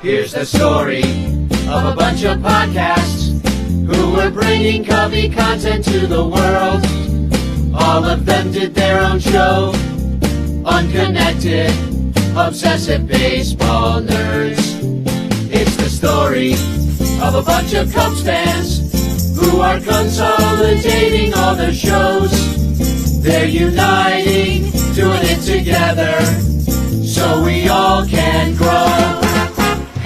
Here's the story of a bunch of podcasts who were bringing Cubby content to the world. All of them did their own show. Unconnected, obsessive baseball nerds. It's the story of a bunch of Cubs fans who are consolidating all their shows. They're uniting, doing it together, so we all can grow.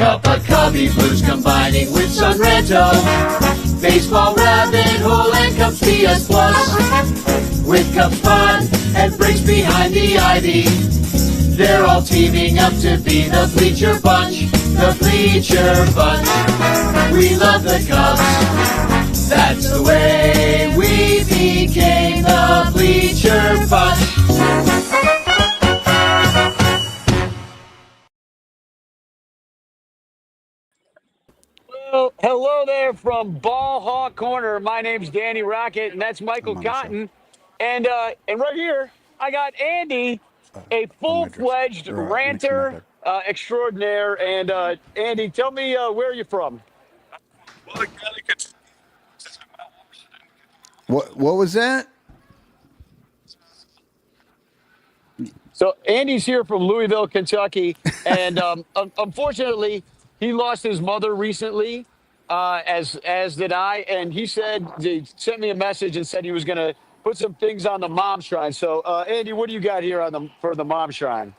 Cup of Cubby Blues combining with Sunranto, Baseball Rabbit Hole and Cubs PS Plus. With Cubs Pod and Bricks behind the ivy, they're all teaming up to be the Bleacher Bunch, the Bleacher Bunch. We love the Cubs, that's the way we became the Bleacher Bunch. Well, hello there from Ballhawk Corner. My name's Danny Rocket, and that's Michael Cotton. And right here, I got Andy, a full-fledged ranter extraordinaire. And Andy, tell me where you're from. What was that? So Andy's here from Louisville, Kentucky, and unfortunately, he lost his mother recently, as did I. And he sent me a message and said he was going to put some things on the mom shrine. So Andy, what do you got here for the mom shrine?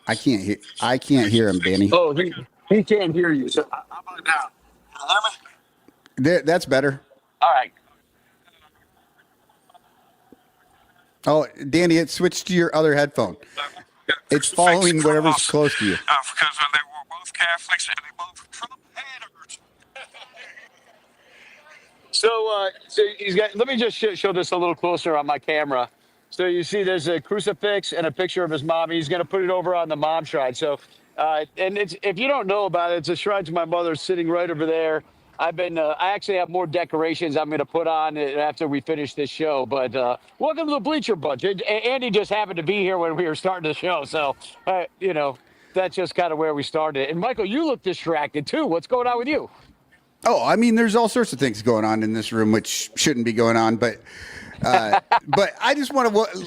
I can't hear him, Danny. Oh, he can't hear you. So how about now? Can you hear me? That's better. All right. Oh, Danny, it switched to your other headphone. It's following whatever's close to you. Because they were both Catholics and they both Trump haters. So he's got. Let me just show this a little closer on my camera. So you see, there's a crucifix and a picture of his mom. He's going to put it over on the mom shrine. So, and if you don't know about it, it's a shrine to my mother sitting right over there. I actually have more decorations I'm going to put on after we finish this show. But welcome to the Bleacher Bunch. Andy just happened to be here when we were starting the show. So, that's just kind of where we started. And Michael, you look distracted too. What's going on with you? Oh, I mean, there's all sorts of things going on in this room which shouldn't be going on, but I just want to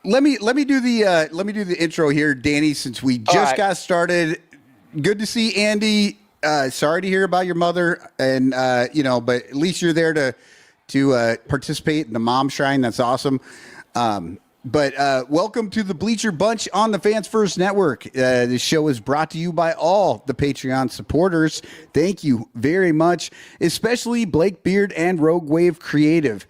let me do the intro here, Danny. Since we just got started, good to see Andy. Sorry to hear about your mother, and but at least you're there to participate in the mom shrine. That's awesome. But welcome to the Bleacher Bunch on the Fans First Network. This show is brought to you by all the Patreon supporters. Thank you very much, especially Blake Beard and Rogue Wave Creative.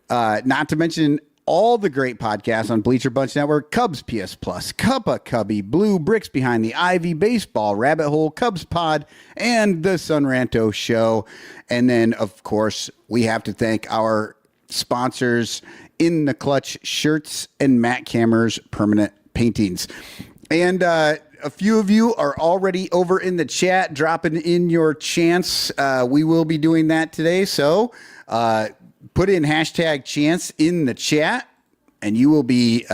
Not to mention all the great podcasts on Bleacher Bunch Network: Cubs PS Plus, Cup of Cubby, Blue, Bricks Behind the Ivy, Baseball, Rabbit Hole, Cubs Pod, and the Sunranto Show. And then, of course, we have to thank our sponsors, In the Clutch Shirts and Matt Cameras Permanent Paintings. And a few of you are already over in the chat dropping in your chants. We will be doing that today, so put in hashtag chants in the chat, and you'll be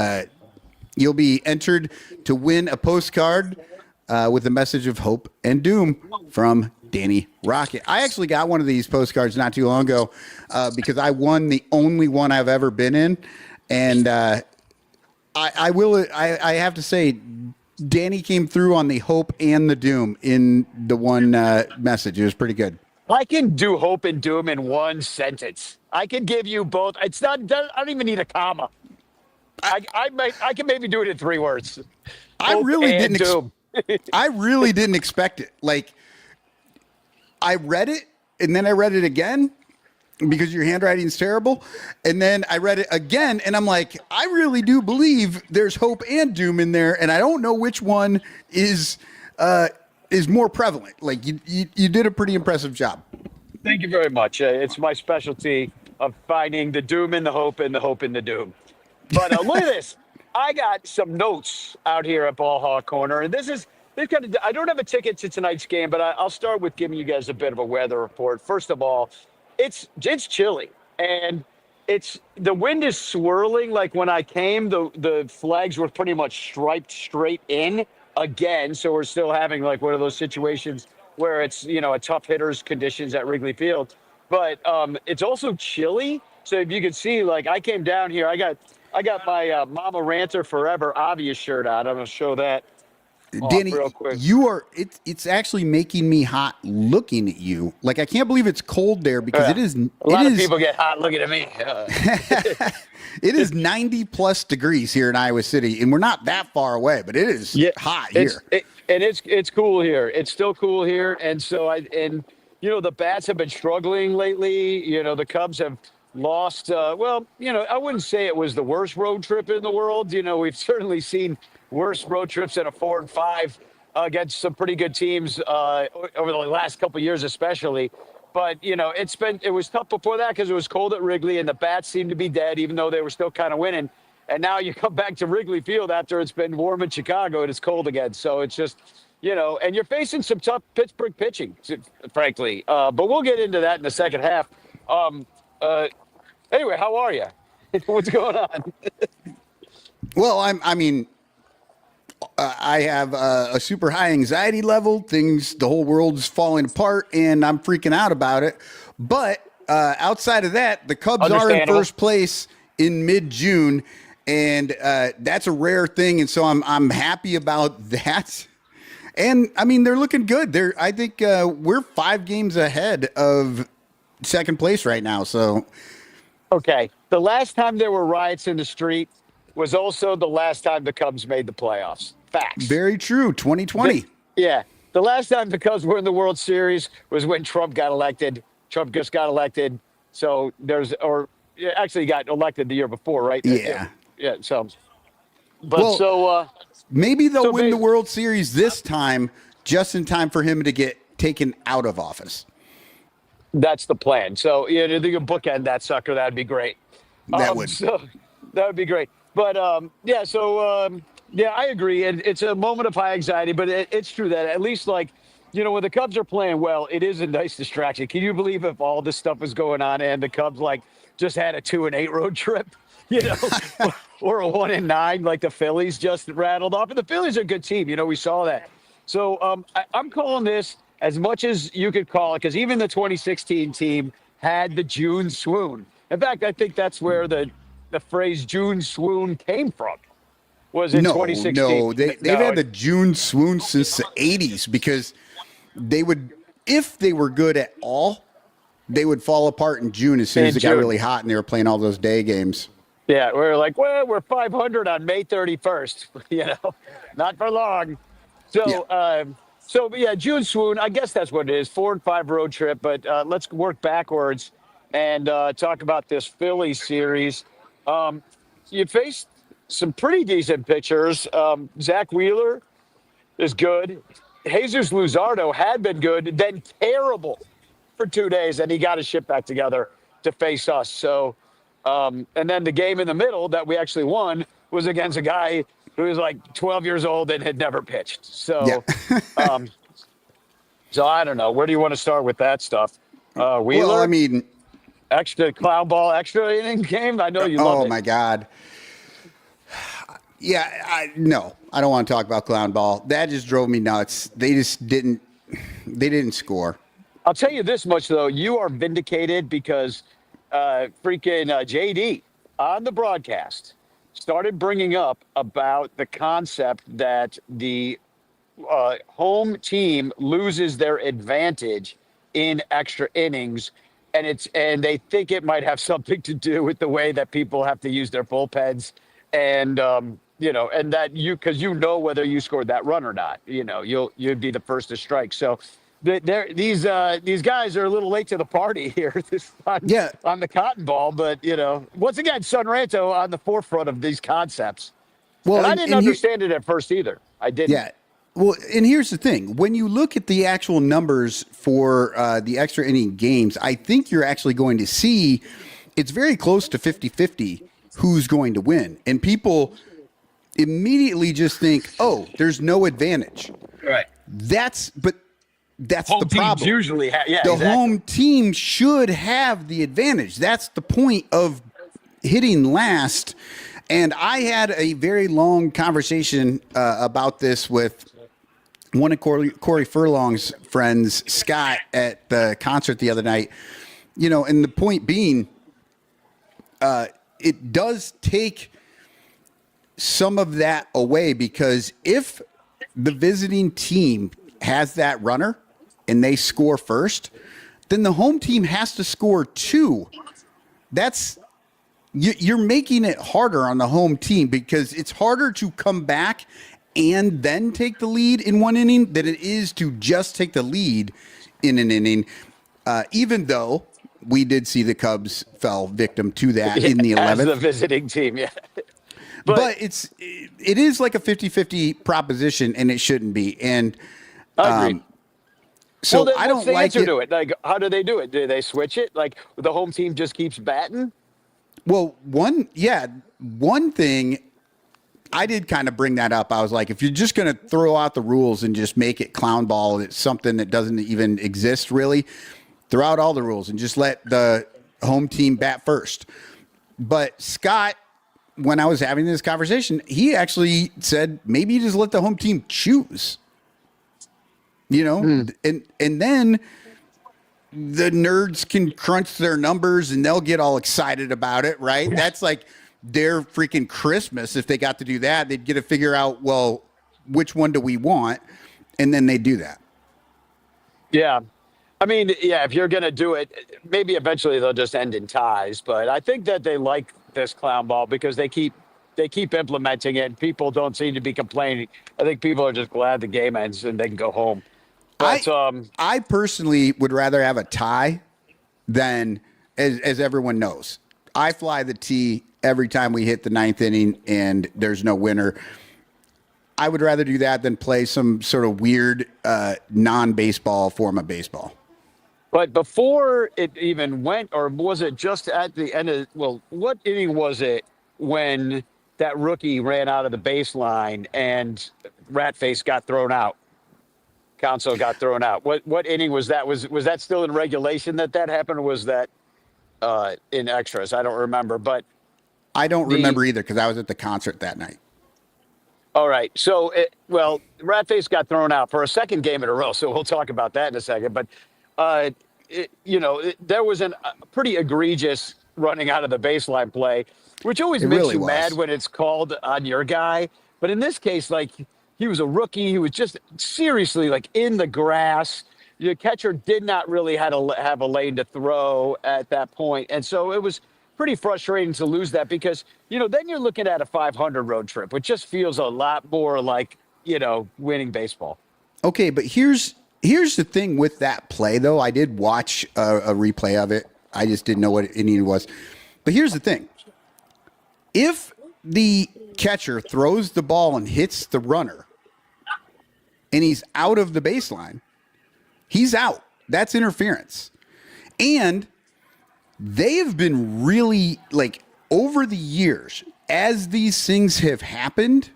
entered to win a postcard with a message of hope and doom from Danny Rocket. I actually got one of these postcards not too long ago because I won the only one I've ever been in, and I have to say, Danny came through on the hope and the doom in the one message. It was pretty good. I can do hope and doom in one sentence. I can give you both. It's not. I don't even need a comma. I can maybe do it in 3 words. I really didn't expect it. Like, I read it and then I read it again because your handwriting is terrible, and then I read it again and I'm like, I really do believe there's hope and doom in there, and I don't know which one is more prevalent. Like, you did a pretty impressive job. Thank you very much. It's my specialty of finding the doom in the hope and the hope in the doom. But look at this. I got some notes out here at Ballhawk Corner, and I don't have a ticket to tonight's game, but I'll start with giving you guys a bit of a weather report. First of all, it's chilly, and it's the wind is swirling. Like when I came, the flags were pretty much striped straight in again. So we're still having like one of those situations where it's a tough hitters conditions at Wrigley Field, but it's also chilly. So if you can see, like I came down here, I got my Mama Ranter Forever obvious shirt on. I'm gonna show that off Danny, real quick. it's actually making me hot looking at you. Like I can't believe it's cold there because Yeah. it is A lot of people get hot looking at me. it is 90 plus degrees here in Iowa City, and we're not that far away, but it is hot here. And it's cool here. It's still cool here, and so the bats have been struggling lately. The Cubs have lost. I wouldn't say it was the worst road trip in the world. We've certainly seen worse road trips than a 4-5 against some pretty good teams over the last couple of years, especially. But it was tough before that because it was cold at Wrigley and the bats seemed to be dead, even though they were still kind of winning. And now you come back to Wrigley Field after it's been warm in Chicago and it's cold again. So it's just, and you're facing some tough Pittsburgh pitching, frankly. But we'll get into that in the second half. Anyway, how are you? What's going on? Well, I have a super high anxiety level. The whole world's falling apart, and I'm freaking out about it. But outside of that, the Cubs are in first place in mid-June, and that's a rare thing. And so I'm happy about that. And they're looking good. I think we're 5 games ahead of second place right now. So, okay, the last time there were riots in the street was also the last time the Cubs made the playoffs. Facts. Very true. 2020. Yeah. The last time the Cubs were in the World Series was when Trump got elected. Trump just got elected. So actually got elected the year before, right? Yeah. Yeah. But maybe they'll win the World Series this time, just in time for him to get taken out of office. That's the plan. So if you can bookend that sucker, that'd be great. That would be great. But I agree. And it's a moment of high anxiety, but it's true that at least when the Cubs are playing well, it is a nice distraction. Can you believe if all this stuff was going on and the Cubs just had a 2-8 road trip, or a 1-9 like the Phillies just rattled off? And the Phillies are a good team. We saw that. So I'm calling this as much as you could call it, because even the 2016 team had the June swoon. In fact, I think that's where the phrase June swoon came from. Was in 2016. No, they've had the June swoon since the 80s because if they were good at all, they would fall apart in June as soon as it got really hot and they were playing all those day games. Yeah, we're like, well, we're 500 on May 31st, not for long. So, June swoon, I guess that's what it is, 4-5 road trip. But let's work backwards and talk about this Philly series. You faced some pretty decent pitchers. Zach Wheeler is good. Jesus Luzardo had been good, then terrible for 2 days, and he got his shit back together to face us. So, and then the game in the middle that we actually won was against a guy who was 12 years old and had never pitched. So, so I don't know. Where do you want to start with that stuff? Wheeler? Well, extra clown ball, extra inning game. I know you love it. Oh my God. Yeah, no, I don't want to talk about clown ball. That just drove me nuts. They didn't score. I'll tell you this much though, you are vindicated because freaking JD on the broadcast started bringing up about the concept that the home team loses their advantage in extra innings, and they think it might have something to do with the way that people have to use their bullpens. And and that because whether you scored that run or not, you'd be the first to strike. So these guys are a little late to the party here on the cotton ball. But once again, Sunranto on the forefront of these concepts. Well, and I didn't understand it at first either. I didn't. Yeah. Well, and here's the thing. When you look at the actual numbers for the extra inning games, I think you're actually going to see it's very close to 50-50 who's going to win. And people immediately just think, oh, there's no advantage. Right. That's home the problem. Teams usually home team should have the advantage. That's the point of hitting last. And I had a very long conversation about this with one of Corey Furlong's friends, Scott, at the concert the other night. And the point being, it does take some of that away, because if the visiting team has that runner and they score first, then the home team has to score two. You're making it harder on the home team, because it's harder to come back and then take the lead in one inning than it is to just take the lead in an inning. Even though we did see the Cubs fell victim to that in the 11th. As the visiting team, yeah. But it is like a 50-50 proposition, and it shouldn't be. And agreed. So then I don't what's the like answer it. to it. Like, how do they do it? Do they switch it? Like, the home team just keeps batting? Well, one thing, I did kind of bring that up. I was like, if you're just going to throw out the rules and just make it clown ball, it's something that doesn't even exist really, throw out all the rules and just let the home team bat first. But Scott, when I was having this conversation, he actually said maybe just let the home team choose. And then the nerds can crunch their numbers and they'll get all excited about it, right? Yeah. That's like their freaking Christmas. If they got to do that, they'd get to figure out, well, which one do we want? And then they do that. Yeah. I mean, yeah, if you're going to do it, maybe eventually they'll just end in ties. But I think that they like this clown ball because they keep implementing it, and people don't seem to be complaining. I think people are just glad the game ends and they can go home. But, I personally would rather have a tie than, as everyone knows, I fly the tee every time we hit the ninth inning and there's no winner. I would rather do that than play some sort of weird non-baseball form of baseball. But before it even went, or was it just at the end of, what inning was it when that rookie ran out of the baseline and Ratface got thrown out? Council got thrown out. What inning was that? Was that still in regulation that happened, or was that in extras? I don't remember. But I don't remember either, because I was at the concert that night. All right. So, Ratface got thrown out for a second game in a row. So we'll talk about that in a second. But, there was a pretty egregious running out of the baseline play, which always makes you mad when it's called on your guy. But in this case, like, he was a rookie. He was just seriously like in the grass. The catcher did not really have a lane to throw at that point. And so it was pretty frustrating to lose that, because, then you're looking at a 500 road trip, which just feels a lot more like, winning baseball. Okay, but here's the thing with that play, though. I did watch a replay of it. I just didn't know what inning it was. But here's the thing. If the catcher throws the ball and hits the runner and he's out of the baseline, he's out. That's interference. And they have been really, like, over the years, as these things have happened,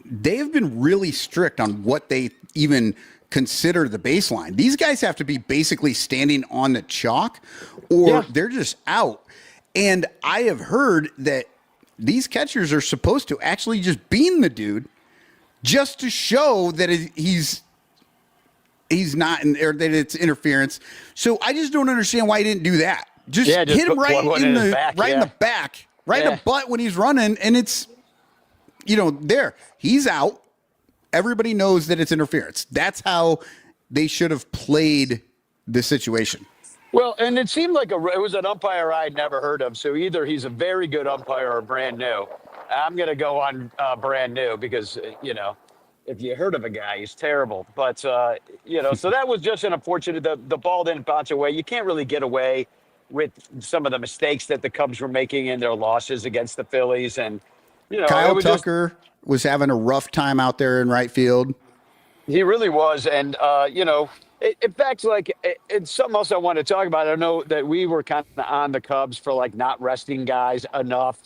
they have been really strict on what they even consider the baseline. These guys have to be basically standing on the chalk, or they're just out. And I have heard that these catchers are supposed to actually just beam the dude just to show that he's not or that it's interference. So I just don't understand why he didn't do that. Just hit him right in the back, right in the butt when he's running, and it's there. He's out. Everybody knows that it's interference. That's how they should have played the situation. Well, and it seemed like it was an umpire I'd never heard of. So either he's a very good umpire or brand new. I'm going to go on brand new because, if you heard of a guy, he's terrible. But, so that was just an unfortunate. The ball didn't bounce away. You can't really get away with some of the mistakes that the Cubs were making in their losses against the Phillies. And, Kyle Tucker was having a rough time out there in right field. He really was. And, in fact, it's something else I want to talk about. I know that we were kind of on the Cubs for not resting guys enough,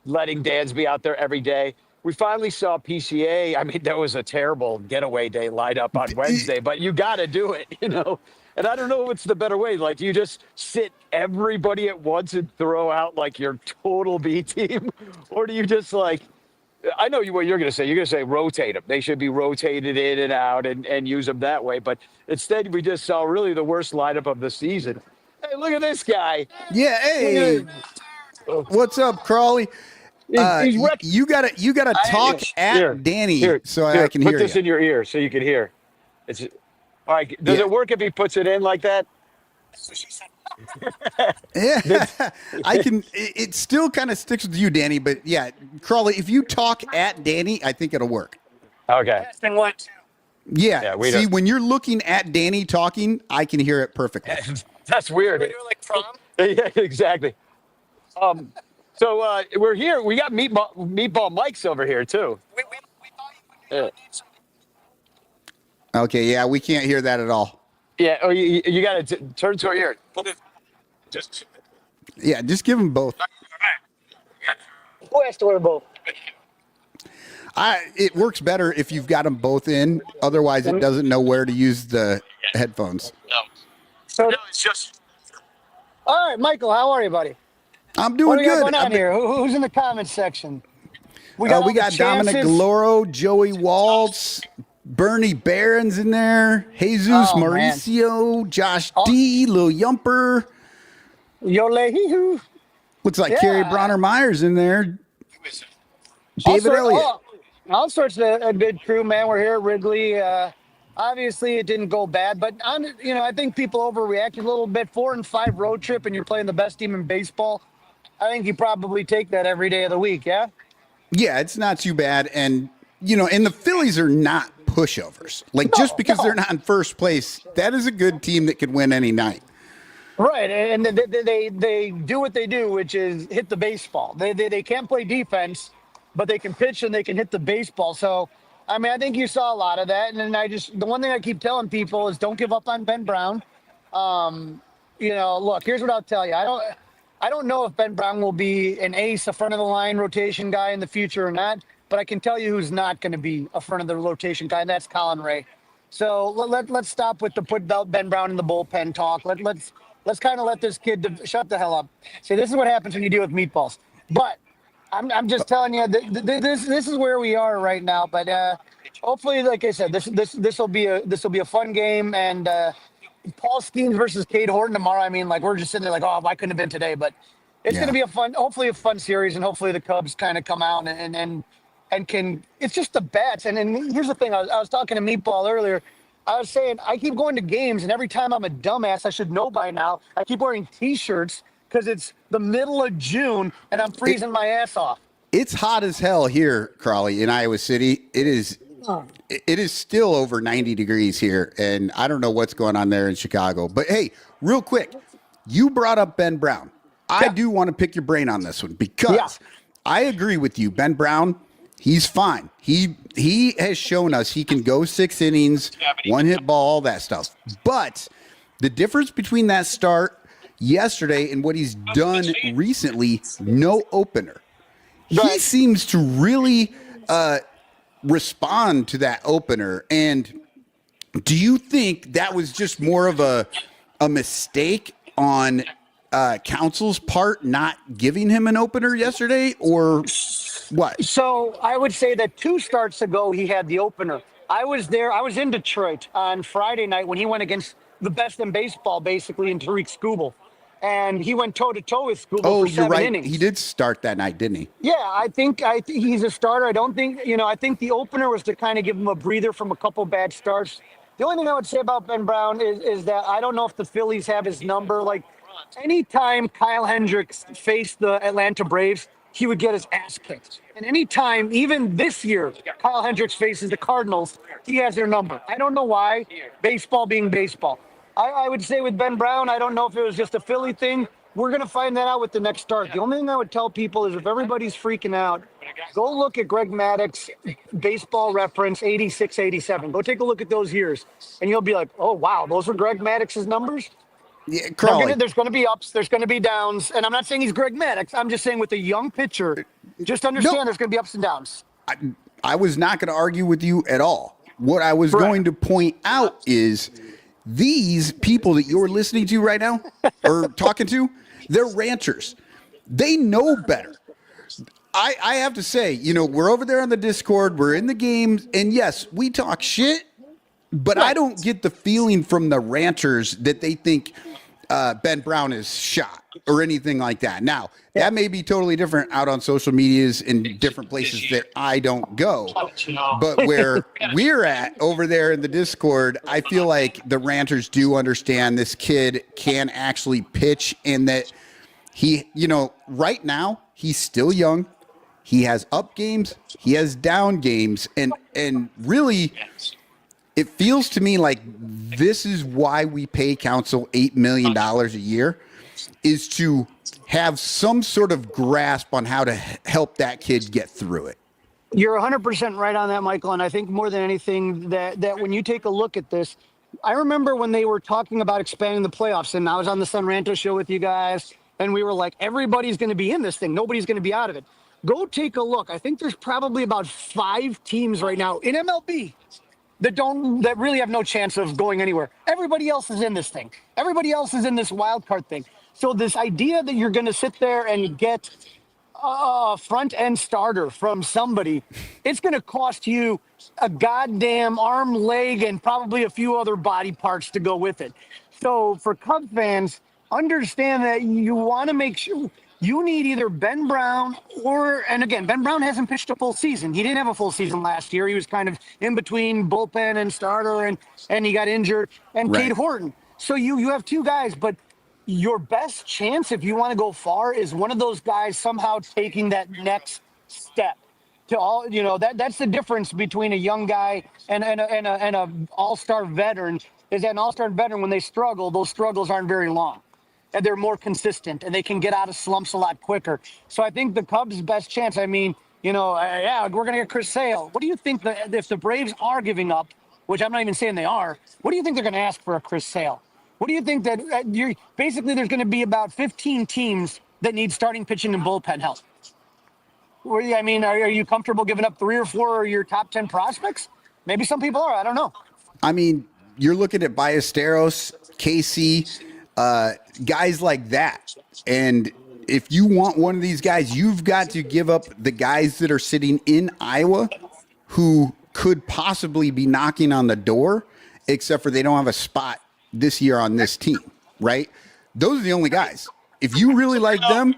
letting Dansby out there every day. We finally saw PCA. I mean, there was a terrible getaway day lined up on Wednesday, but you got to do it, And I don't know what's the better way. Like, do you just sit everybody at once and throw out like your total B team, or do you just like? I know what you're going to say. You're going to say rotate them. They should be rotated in and out and use them that way. But instead, we just saw really the worst lineup of the season. Hey, look at this guy. Yeah. Hey, what's up, Crawley? He's wrecked. You gotta talk at Danny so I can hear Put this you. in your ear so you can hear. It's all right. Does Yeah. it work if he puts it in like that? Yeah, I can. It still kind of sticks with you, Danny. But yeah, Crawley, if you talk at Danny, I think it'll work. Okay. Testing 1, 2. Yeah. Yeah, we See, don't- when you're looking at Danny talking, I can hear it perfectly. That's weird. We do it like prom. Yeah, exactly. So we're here. We got meatball mics over here too. We thought you Yeah. would need some. Okay. Yeah, we can't hear that at all. Yeah. Oh, you got to turn to our ear. Put it. Just. Yeah, just give them both. Who has to wear both? It works better if you've got them both in. Otherwise, it doesn't know where to use the headphones. No. So, No, it's just. All right, Michael, how are you, buddy? I'm What doing do we got good. going on here? Who's in the comments section? We all the got Dominic chances. Galoro, Joey Waltz, Bernie Barron's in there, Jesus Oh, man. Mauricio, Josh D, Lil Yumper. Yole hee-hoo. Looks like Yeah. Carrie Bronner Myers in there. David Elliott. All sorts of a good crew, man. We're here at Wrigley. Obviously, it didn't go bad, but I think people overreacted a little bit. 4-5 road trip, and you're playing the best team in baseball. I think you probably take that every day of the week. Yeah. Yeah, it's not too bad. And, and the Phillies are not pushovers. Like, just because no. they're not in first place, that is a good team that could win any night. Right, and they do what they do, which is hit the baseball. They can't play defense, but they can pitch and they can hit the baseball. So, I mean, I think you saw a lot of that. And then the one thing I keep telling people is don't give up on Ben Brown. Look, here's what I'll tell you. I don't know if Ben Brown will be an ace, a front of the line rotation guy in the future or not, but I can tell you who's not going to be a front of the rotation guy, and that's Colin Ray. So let's stop with the put Ben Brown in the bullpen talk. Let's kind of let this kid shut the hell up. See, this is what happens when you deal with meatballs. But I'm just telling you, this is where we are right now. But hopefully, like I said, this will be a fun game. And Paul Skeens versus Cade Horton tomorrow. I mean, like we're just sitting there like, oh, I couldn't have been today. But it's going to be hopefully a fun series, and hopefully the Cubs kind of come out and can. It's just the bats. And then here's the thing: I was talking to Meatball earlier. I was saying I keep going to games, and every time I'm a dumbass, I should know by now. I keep wearing T-shirts because it's the middle of June and I'm freezing my ass off. It's hot as hell here, Crawley, in Iowa City. It is still over 90 degrees here, and I don't know what's going on there in Chicago. But hey, real quick, you brought up Ben Brown. I do want to pick your brain on this one because I agree with you. Ben Brown, he's fine. He has shown us he can go 6 innings, one hit ball, all that stuff. But the difference between that start yesterday and what he's done recently, no opener. He seems to really respond to that opener. And do you think that was just more of a mistake on Council's part not giving him an opener yesterday, or what? So I would say that 2 starts ago, he had the opener. I was there. I was in Detroit on Friday night when he went against the best in baseball, basically, in Tariq Skubal. And he went toe-to-toe with Skubal Oh, for you're 7 right. innings. He did start that night, didn't he? Yeah, I think he's a starter. I don't think, I think the opener was to kind of give him a breather from a couple bad starts. The only thing I would say about Ben Brown is that I don't know if the Phillies have his number. Like, anytime Kyle Hendricks faced the Atlanta Braves, he would get his ass kicked. And anytime, even this year, Kyle Hendricks faces the Cardinals, he has their number. I don't know why, baseball being baseball. I would say with Ben Brown, I don't know if it was just a Philly thing. We're going to find that out with the next start. The only thing I would tell people is if everybody's freaking out, go look at Greg Maddox, Baseball Reference 86, 87. Go take a look at those years, and you'll be like, oh, wow, those were Greg Maddox's numbers? Yeah, Crawley. There's going to be ups, there's going to be downs. And I'm not saying he's Greg Maddox. I'm just saying with a young pitcher, just understand there's going to be ups and downs. I was not going to argue with you at all. What I was going to point out is These people that you're listening to right now or talking to, they're ranchers. They know better. I have to say, we're over there on the Discord, we're in the games, and yes, we talk shit, but I don't get the feeling from the ranchers that they think Ben Brown is shot or anything like that. Now, that may be totally different out on social medias in different places that I don't go. But where we're at over there in the Discord, I feel like the ranchers do understand this kid can actually pitch and that he, right now, he's still young. He has up games, he has down games, and really, it feels to me like this is why we pay Council $8 million a year, is to have some sort of grasp on how to help that kid get through it. You're 100% right on that, Michael. And I think more than anything that when you take a look at this, I remember when they were talking about expanding the playoffs, and I was on the Sun Ranto show with you guys, and we were like, everybody's going to be in this thing. Nobody's going to be out of it. Go take a look. I think there's probably about 5 teams right now in MLB that really have no chance of going anywhere. Everybody else is in this thing. Everybody else is in this wild card thing. So this idea that you're going to sit there and get a front end starter from somebody, it's going to cost you a goddamn arm, leg, and probably a few other body parts to go with it. So for Cub fans, understand that you want to make sure you need either Ben Brown and again, Ben Brown hasn't pitched a full season. He didn't have a full season last year. He was kind of in between bullpen and starter, and he got injured. And Right. Cade Horton. So you have 2 guys, but your best chance if you want to go far is one of those guys somehow taking that next step. That's the difference between a young guy and a all-star veteran. Is that an all-star veteran, when they struggle, those struggles aren't very long. And they're more consistent, and they can get out of slumps a lot quicker. So I think the Cubs' best chance, we're going to get Chris Sale. What do you think if the Braves are giving up, which I'm not even saying they are, what do you think they're going to ask for a Chris Sale? What do you think that basically there's going to be about 15 teams that need starting pitching and bullpen help? Are you comfortable giving up 3 or 4 of your top 10 prospects? Maybe some people are. I don't know. I mean, you're looking at Ballesteros, Casey, guys like that. And if you want one of these guys, you've got to give up the guys that are sitting in Iowa who could possibly be knocking on the door, except for they don't have a spot this year on this team, right? Those are the only guys. If you really like them,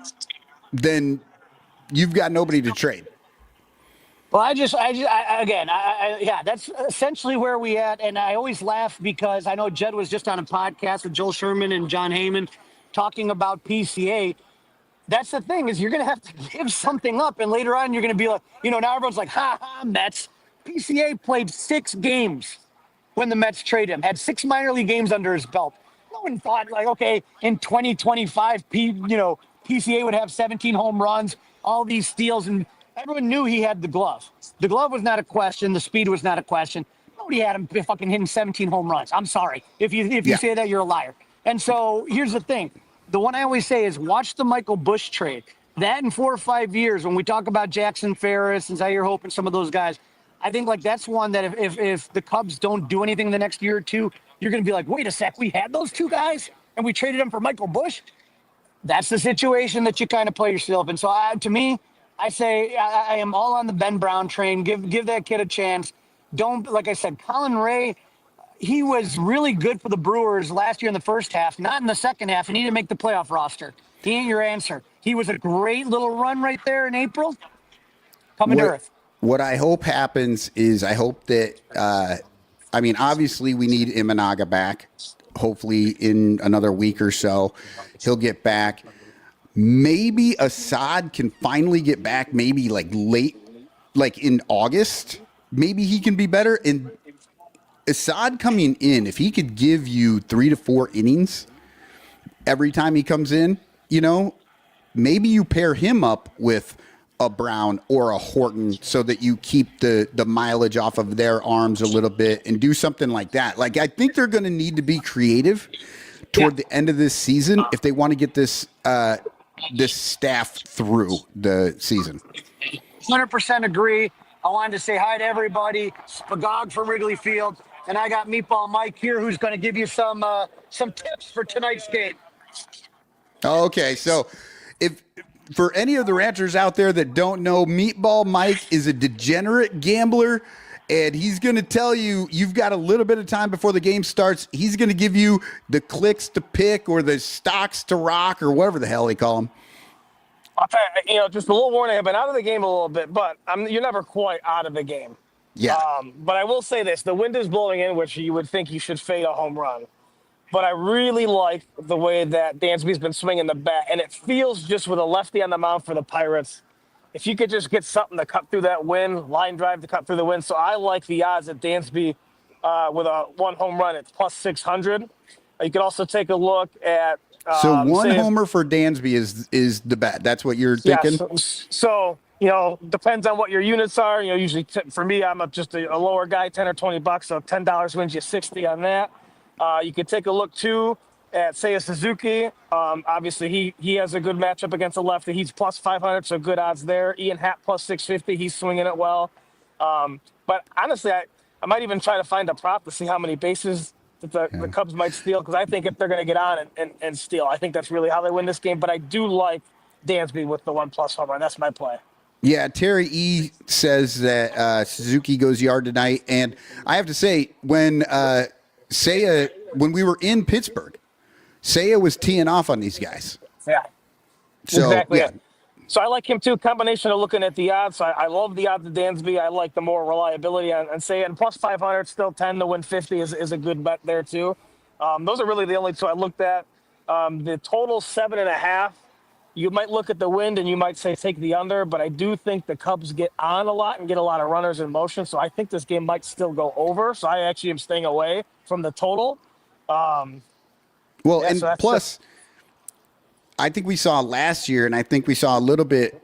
then you've got nobody to trade. Well, that's essentially where we at. And I always laugh because I know Jed was just on a podcast with Joel Sherman and John Heyman talking about PCA. That's the thing, is you're going to have to give something up. And later on, you're going to be like, now everyone's like, Mets. PCA played 6 games when the Mets traded him, had 6 minor league games under his belt. No one thought, in 2025, PCA would have 17 home runs, all these steals, and everyone knew he had the glove. The glove was not a question. The speed was not a question. Nobody had him fucking hitting 17 home runs. I'm sorry. If you say that, you're a liar. And so here's the thing. The one I always say is watch the Michael Busch trade. That in 4 or 5 years, when we talk about Jackson Ferris and Zaire Hope and some of those guys, I think that's one that if the Cubs don't do anything in the next year or 2, you're going to be like, wait a sec, we had those 2 guys and we traded them for Michael Busch. That's the situation that you kind of play yourself in. So to me, I say I am all on the Ben Brown train. Give that kid a chance. Don't, like I said, Colin Ray, he was really good for the Brewers last year in the first half, not in the second half, and he didn't make the playoff roster. He ain't your answer. He was a great little run right there in April. Coming to earth. What I hope happens is I hope that, obviously we need Imanaga back. Hopefully in another week or so, he'll get back. Maybe Assad can finally get back, maybe late, in August. Maybe he can be better. And Assad coming in, if he could give you 3 to 4 innings every time he comes in, maybe you pair him up with a Brown or a Horton so that you keep the mileage off of their arms a little bit and do something like that. I think they're going to need to be creative toward the end of this season if they want to get this staff through the season. 100% agree. I wanted to say hi to everybody. Spagog from Wrigley Field. and I got Meatball Mike here, who's going to give you some tips for tonight's game. Okay, so if for any of the ranchers out there that don't know, Meatball Mike is a degenerate gambler, and he's going to tell you you've got a little bit of time before the game starts. He's going to give you the clicks to pick or the stocks to rock or whatever the hell they call them. I'll tell you, just a little warning. I've been out of the game a little bit, but you're never quite out of the game. Yeah. But I will say this: the wind is blowing in, which you would think you should fade a home run. But I really like the way that Dansby's been swinging the bat, and it feels just with a lefty on the mound for the Pirates. If you could just get something to cut through that wind, line drive to cut through the wind. So I like the odds at Dansby with a one home run at plus 600. You could also take a look at. So one homer for Dansby is the bet. That's what you're thinking? Yeah, so depends on what your units are. Usually for me, I'm just a lower guy, 10 or $20. So $10 wins you 60 on that. You could take a look too at Seiya Suzuki. Obviously he has a good matchup against a lefty. He's plus 500, so good odds there. Ian Happ plus 650. He's swinging it well. But honestly, I might even try to find a prop to see how many bases that the Cubs might steal, because I think if they're going to get on and steal, I think that's really how they win this game. But I do like Dansby with the 1+ home run. That's my play. Yeah, Terry E says that Suzuki goes yard tonight, and I have to say when when we were in Pittsburgh, Seiya was teeing off on these guys. Yeah, so, exactly. Yeah. So I like him too. Combination of looking at the odds. I love the odds of Dansby. I like the more reliability on Seiya, and plus 500, still 10 to win 50 is a good bet there too. Those are really the only two I looked at. The total 7.5. You might look at the wind and you might say take the under, but I do think the Cubs get on a lot and get a lot of runners in motion. So I think this game might still go over. So I actually am staying away from the total. And so plus, I think we saw last year, and I think we saw a little bit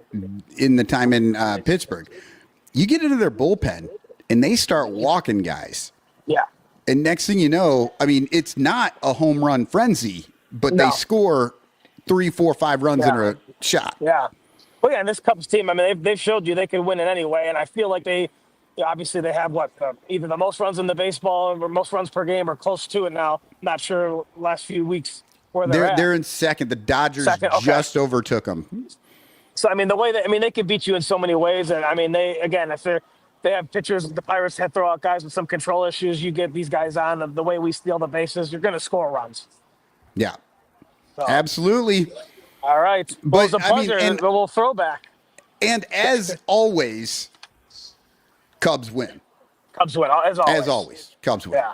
in the time in Pittsburgh. You get into their bullpen, and they start walking guys. Yeah. And next thing you know, I mean, it's not a home run frenzy, but they score 3, 4, 5 runs in a shot. Yeah. Well, yeah, and this Cubs team, I mean, they've showed you they can win it anyway, and I feel like obviously they have either the most runs in the baseball or most runs per game or close to it now. Not sure last few weeks where they're at. They're in second. The Dodgers just overtook them. So, I mean, they could beat you in so many ways. And, I mean, if they have pitchers, the Pirates have throw out guys with some control issues. You get these guys on the way we steal the bases, you're going to score runs. Yeah, so, absolutely. All right. Well, it's a pleasure. A little throwback. And as always, Cubs win. Cubs win, as always. As always, Cubs win. Yeah.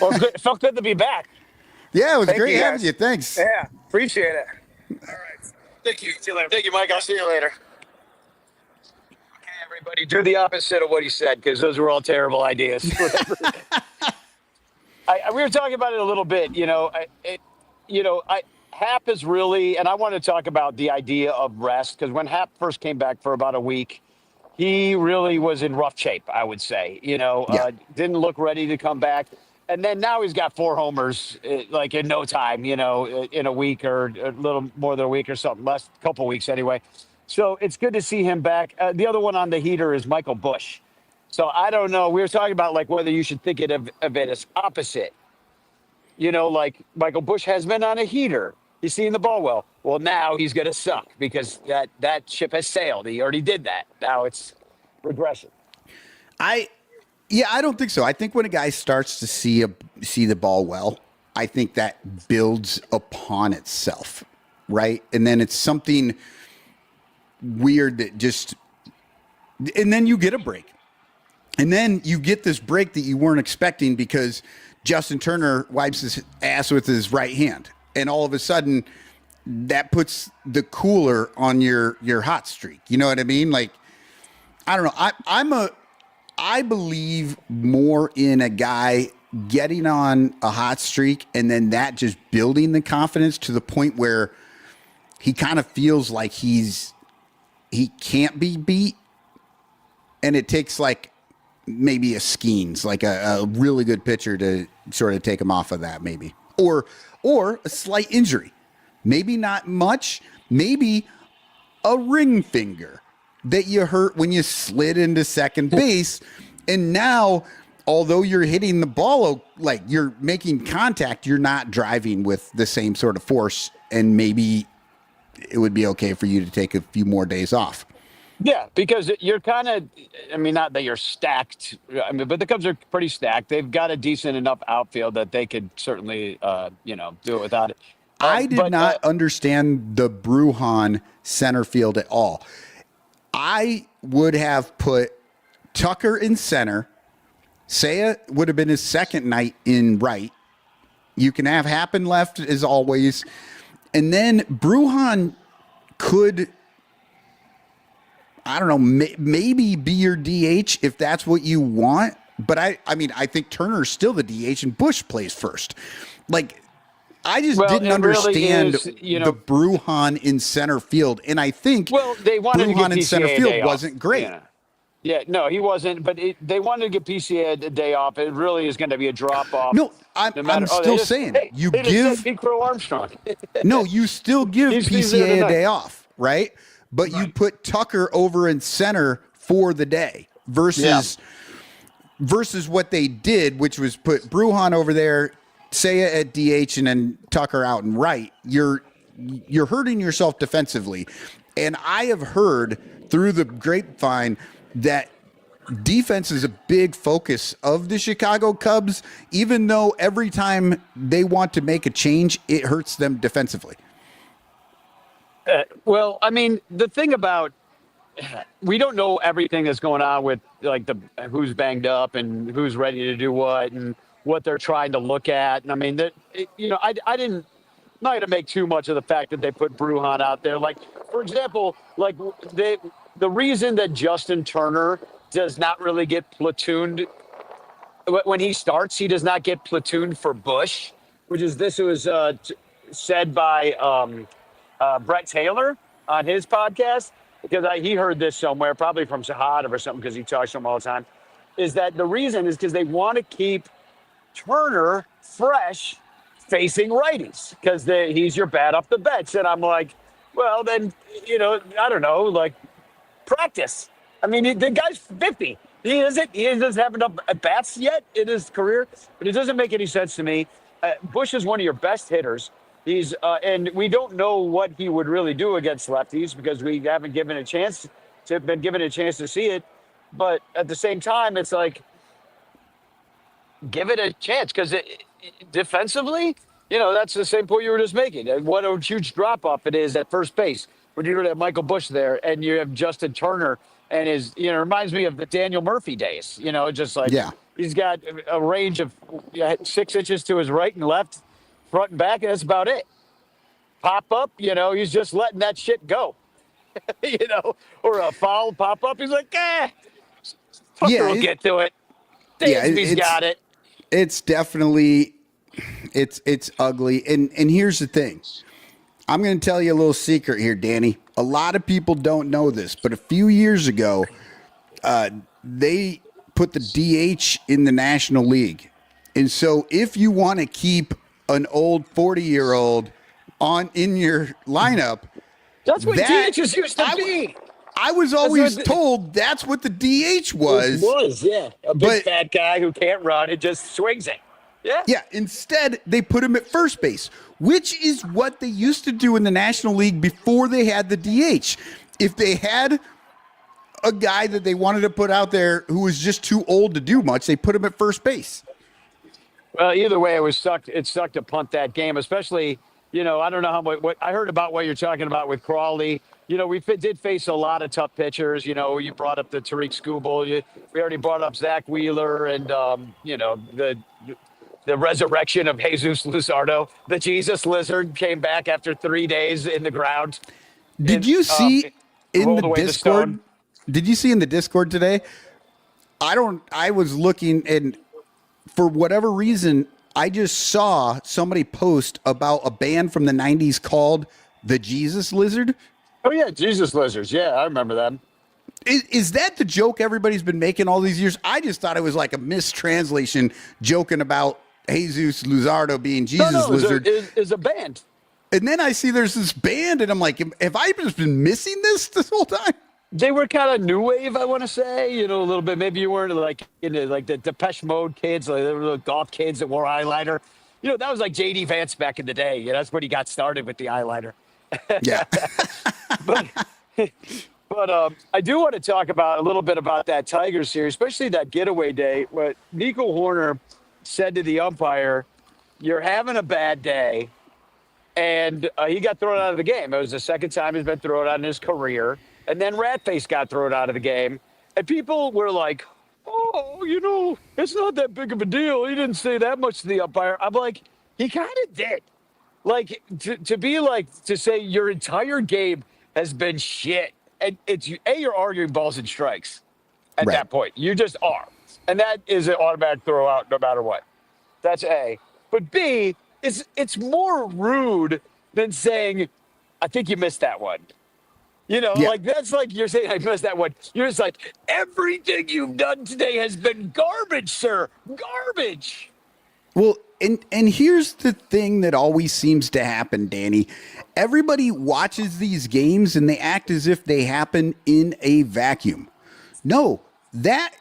Well, it felt good to be back. Yeah, it was great having you. Thanks. Yeah, appreciate it. All right. Thank you. See you later. Thank you, Mike. I'll see you later. Okay, everybody, do the opposite of what he said, because those were all terrible ideas. We were talking about it a little bit. Hap is really, and I want to talk about the idea of rest, because when Hap first came back for about a week, he really was in rough shape, I would say. Didn't look ready to come back. And then now he's got 4 homers, like in no time, in a week or a little more than a week or something, less, couple weeks anyway. So it's good to see him back. The other one on the heater is Michael Busch. So I don't know. We were talking about like whether you should think of it as opposite. Like Michael Busch has been on a heater. He's seeing the ball well. Well, now he's going to suck because that ship has sailed. He already did that. Now it's regression. I don't think so. I think when a guy starts to see the ball well, I think that builds upon itself, right? And then it's something weird that and then you get a break. And then you get this break that you weren't expecting because Justin Turner wipes his ass with his right hand. And all of a sudden, that puts the cooler on your hot streak. You know what I mean? Like, I don't know. I believe more in a guy getting on a hot streak and then that just building the confidence to the point where he kind of feels like he can't be beat. And it takes like maybe a Skeens, like a really good pitcher to sort of take him off of that maybe. Or a slight injury. Maybe not much. Maybe a ring finger that you hurt when you slid into second base. And now although you're hitting the ball, like you're making contact, you're not driving with the same sort of force, and maybe it would be okay for you to take a few more days off. Yeah, because you're kind of, I mean, not that you're stacked, I mean, but the Cubs are pretty stacked. They've got a decent enough outfield that they could certainly, do it without it. I did But not understand the Brujan center field at all. I would have put Tucker in center. Seiya would have been his second night in right. You can have Happen left as always. And then Brujan could, I don't know, maybe be your DH if that's what you want. But I mean, I think Turner's still the DH and Bush plays first. Like, I just didn't it really understand is, the Brujan in center field. And I think they wanted to Brujan get in center PCA a field day off. wasn't great. Yeah, no, he wasn't. But they wanted to give PCA a day off. It really is going to be a drop off. No, I'm still saying you give Pete Crow Armstrong. no, you still give He's there PCA a tonight. day off, right? But you put Tucker over in center for the day versus what they did, which was put Brujan over there, Seiya at DH, and then Tucker out and right. You're hurting yourself defensively. And I have heard through the grapevine that defense is a big focus of the Chicago Cubs, even though every time they want to make a change, it hurts them defensively. Well, I mean, the thing about we don't know everything that's going on with like who's banged up and who's ready to do what and what they're trying to look at. And I mean, I didn't not going to make too much of the fact that they put Brujan out there. Like, for example, like the reason that Justin Turner does not really get platooned when he starts, he does not get platooned for Bush, which is this was said by Brett Taylor on his podcast, because he heard this somewhere, probably from Sahada or something, because he talks to him all the time, is that the reason is because they want to keep Turner fresh facing righties, because he's your bat up the bench. And I'm like, well, then, I don't know, like, practice. I mean, the guy's 50. He doesn't have enough at-bats yet in his career, but it doesn't make any sense to me. Bush is one of your best hitters. He's and we don't know what he would really do against lefties because we haven't been given a chance to see it. But at the same time, it's like, give it a chance, because defensively, that's the same point you were just making. And what a huge drop off it is at first base when you have Michael Bush there and you have Justin Turner and reminds me of the Daniel Murphy days. Just like he's got a range of 6 inches to his right and left, front and back, and that's about it. Pop up, he's just letting that shit go. Or a foul pop up, he's like, Tucker will get to it. Dansby's got it. It's definitely it's ugly. And here's the thing. I'm going to tell you a little secret here, Danny. A lot of people don't know this, but a few years ago, they put the DH in the National League. And so if you want to keep an old 40-year-old in your lineup, that's what DHs used to be. I was always told that's what the DH was. A big fat guy who can't run and just swings it. Yeah. Yeah. Instead, they put him at first base, which is what they used to do in the National League before they had the DH. If they had a guy that they wanted to put out there who was just too old to do much, they put him at first base. Well, either way, it sucked to punt that game, especially, I don't know what I heard about what you're talking about with Crawley. We did face a lot of tough pitchers. You brought up the Tariq Skubal. We already brought up Zach Wheeler and, the resurrection of Jesus Luzardo. The Jesus Lizard came back after 3 days in the ground. Did you see in the Discord? Did you see in the Discord today? I was looking, and for whatever reason, I just saw somebody post about a band from the 90s called the Jesus Lizard. Oh, yeah, Jesus Lizards. Yeah, I remember them. Is that the joke everybody's been making all these years? I just thought it was like a mistranslation joking about Jesus Luzardo being Jesus Lizard. It's a band. And then I see there's this band, and I'm like, have I just been missing this whole time? They were kind of new wave, I want to say, a little bit. Maybe you weren't like into like the Depeche Mode kids, like they were the golf kids that wore eyeliner. That was like JD Vance back in the day. That's when he got started with the eyeliner. Yeah. But I do want to talk about a little bit about that Tiger series, especially that getaway day. What Nico Horner said to the umpire, "You're having a bad day," and he got thrown out of the game. It was the second time he's been thrown out in his career. And then Ratface got thrown out of the game, and people were like, "Oh, it's not that big of a deal. He didn't say that much to the umpire." I'm like, he kind of did. Like to be like to say your entire game has been shit, and you're arguing balls and strikes at Right. that point. You just are, and that is an automatic throw out no matter what. That's A. But B, it's more rude than saying, "I think you missed that one." Yeah. Like that's like you're saying, "I missed that one." You're just like, everything you've done today has been garbage, sir. Garbage. Well, and here's the thing that always seems to happen, Danny. Everybody watches these games and they act as if they happen in a vacuum. No, that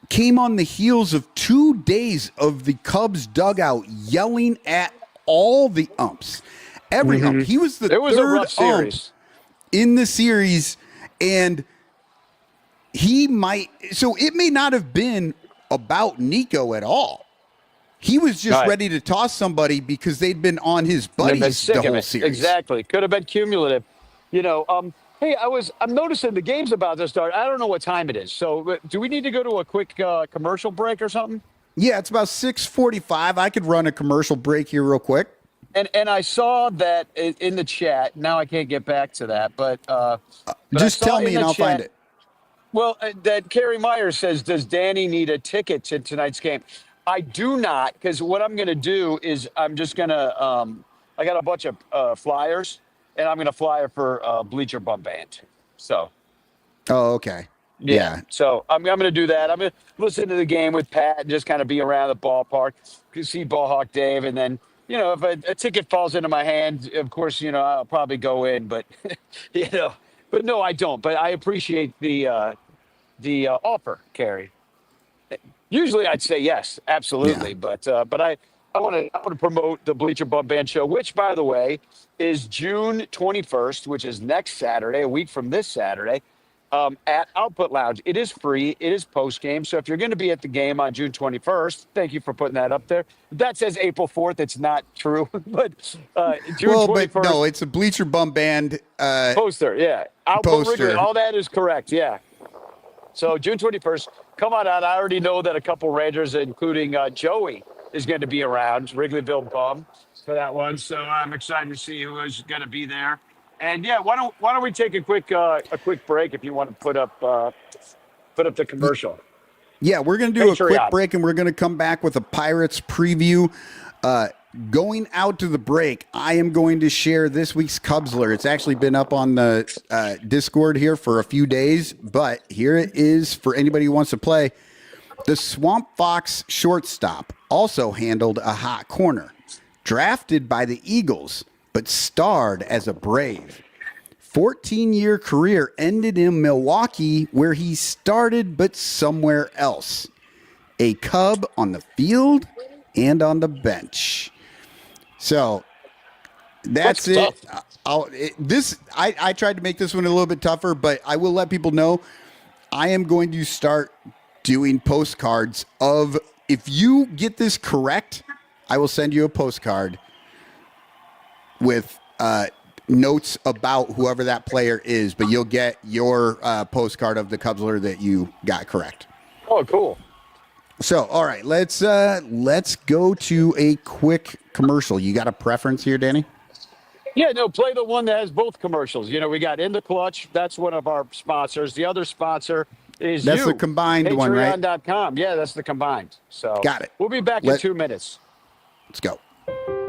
came on the heels of 2 days of the Cubs dugout yelling at all the umps. Every ump. He was the It was a third rough ump series. in the series, and so it may not have been about Nico at all. He was just Right. ready to toss somebody because they'd been on his buddies Sick the of whole it. series. Exactly. Could have been cumulative. Hey, I'm noticing the game's about to start. I don't know what time it is. So do we need to go to a quick commercial break or something? Yeah, it's about 6:45. I could run a commercial break here real quick. And I saw that in the chat. Now I can't get back to that, but I Just saw tell in me the and I'll chat- find it. Well, that Kerry Myers says, "Does Danny need a ticket to tonight's game?" I do not, because what I'm going to do is I'm just going to I got a bunch of flyers, and I'm going to flyer for Bleacher Bum Band. So Oh, okay. Yeah. So I'm going to do that. I'm going to listen to the game with Pat and just kind of be around the ballpark, see Ballhawk Dave, and then if a ticket falls into my hand, of course I'll probably go in, but but no, I don't. But I appreciate the offer, Kerry. Usually I'd say yes, absolutely, Yeah. but I want to promote the Bleacher Bum Band show, which, by the way, is June 21st, which is next Saturday, a week from this Saturday, at Output Lounge. It is free. It is post game. So if you're going to be at the game on June 21st, thank you for putting that up there. That says April 4th. It's not true, but June 21st. But no, it's a Bleacher Bum Band Poster, yeah. Output poster. Wrigley, all that is correct, yeah. So June 21st, come on out. I already know that a couple Rangers, including Joey, is going to be around, Wrigley Field Bum, for that one. So I'm excited to see who is going to be there. And yeah, why don't we take a quick break if you want to put up the commercial. Yeah, we're going to do a quick Patreon. break, and we're going to come back with a Pirates preview. Going out to the break, I am going to share this week's Cubsler. It's actually been up on the Discord here for a few days, but here it is for anybody who wants to play. The Swamp Fox shortstop also handled a hot corner. Drafted by the Eagles, but starred as a Brave. 14-year career ended in Milwaukee, where he started but somewhere else. A Cub on the field and on the bench. So that's it. I tried to make this one a little bit tougher, but I will let people know I am going to start doing postcards of, if you get this correct, I will send you a postcard with notes about whoever that player is, but you'll get your postcard of the Cubsler that you got correct. Oh, cool. So, all right, let's go to a quick commercial. You got a preference here, Danny? Yeah, no, play the one that has both commercials. We got In the Clutch. That's one of our sponsors. The other sponsor is That's the combined one, right? Patreon.com. Yeah, that's the combined. So Got it. We'll be back in 2 minutes. Let's go.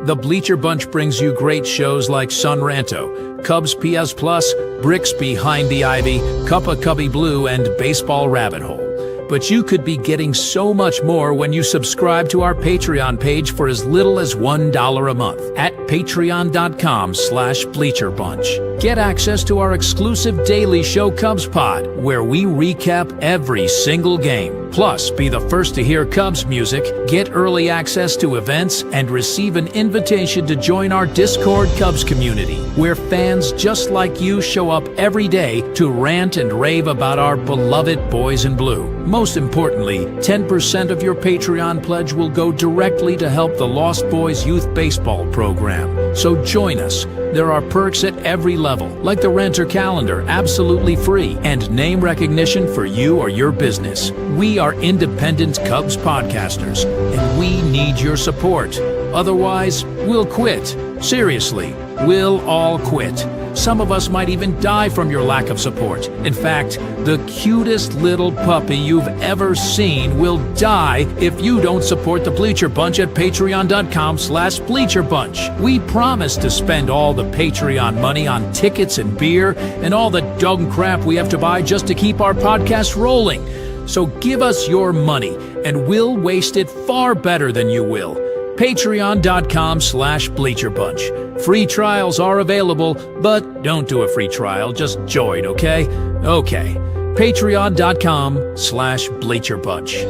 The Bleacher Bunch brings you great shows like Sunranto, Cubs PS Plus, Bricks Behind the Ivy, Cuppa Cubby Blue, and Baseball Rabbit Hole. But you could be getting so much more when you subscribe to our Patreon page for as little as $1 a month at patreon.com/bleacherbunch. Get access to our exclusive daily show Cubs Pod, where we recap every single game. Plus, be the first to hear Cubs music, get early access to events, and receive an invitation to join our Discord Cubs community, where fans just like you show up every day to rant and rave about our beloved boys in blue. Most importantly, 10% of your Patreon pledge will go directly to help the Lost Boys Youth Baseball program. So join us. There are perks at every level, like the Renter Calendar, absolutely free, and name recognition for you or your business. We are independent Cubs podcasters, and we need your support. Otherwise, we'll quit. Seriously, we'll all quit. Some of us might even die from your lack of support. In fact, the cutest little puppy you've ever seen will die if you don't support the Bleacher Bunch at patreon.com/bleacherbunch. We promise to spend all the Patreon money on tickets and beer and all the dog crap we have to buy just to keep our podcast rolling. So give us your money, and we'll waste it far better than you will. Patreon.com/bleacherbunch. Free trials are available, but don't do a free trial. Just join, okay? Okay. Patreon.com/bleacherbunch.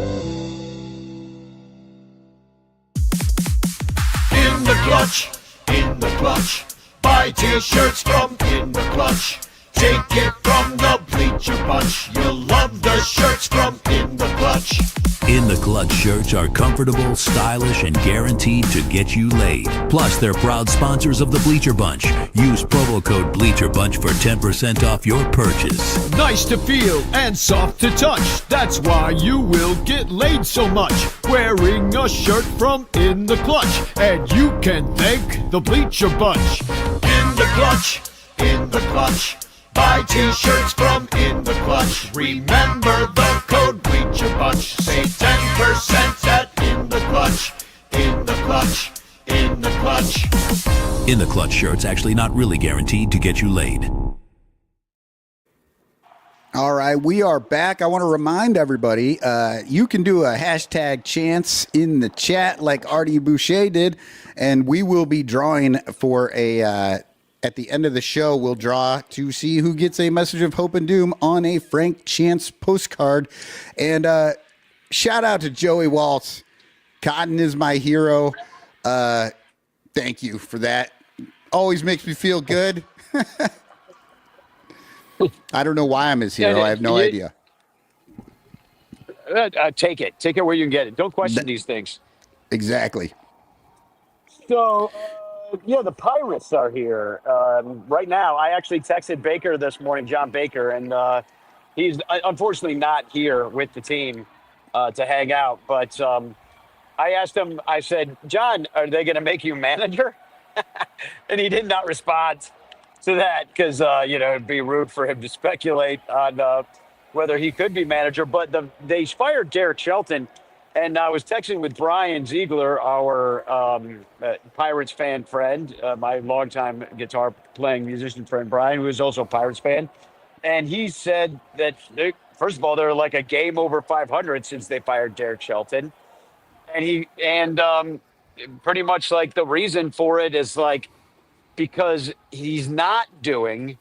In the clutch, in the clutch. Buy t-shirts from In the Clutch. Take it from the Bleacher Bunch. You'll love the shirts from In the Clutch. In the Clutch shirts are comfortable, stylish, and guaranteed to get you laid. Plus, they're proud sponsors of the Bleacher Bunch. Use promo code BleacherBunch for 10% off your purchase. Nice to feel and soft to touch. That's why you will get laid so much. Wearing a shirt from In the Clutch. And you can thank the Bleacher Bunch. In the Clutch, in the Clutch. Buy t-shirts from In the Clutch. Remember the code Bleacher Bunch. Save 10% at In the Clutch. In the Clutch. In the Clutch. In the Clutch shirts actually not really guaranteed to get you laid. All right, we are back. I want to remind everybody, you can do a hashtag chance in the chat like Artie Boucher did, and we will be drawing for a... at the end of the show, we'll draw to see who gets a message of hope and doom on a Frank Chance postcard. And shout out to Joey Waltz. Cotton is my hero. Thank you for that. Always makes me feel good. I don't know why I'm his hero. I have no idea. Take it. Take it where you can get it. Don't question these things. Exactly. So... yeah, the Pirates are here right now. I actually texted Baker this morning, John Baker, and he's unfortunately not here with the team to hang out. But I asked him, I said, John, are they going to make you manager? And he did not respond to that because, it'd be rude for him to speculate on whether he could be manager. But they fired Derek Shelton. And I was texting with Brian Ziegler, our Pirates fan friend, my longtime guitar playing musician friend, Brian, who is also a Pirates fan. And he said that, first of all, they're like a game over 500 since they fired Derek Shelton. And pretty much like the reason for it is like because he's not doing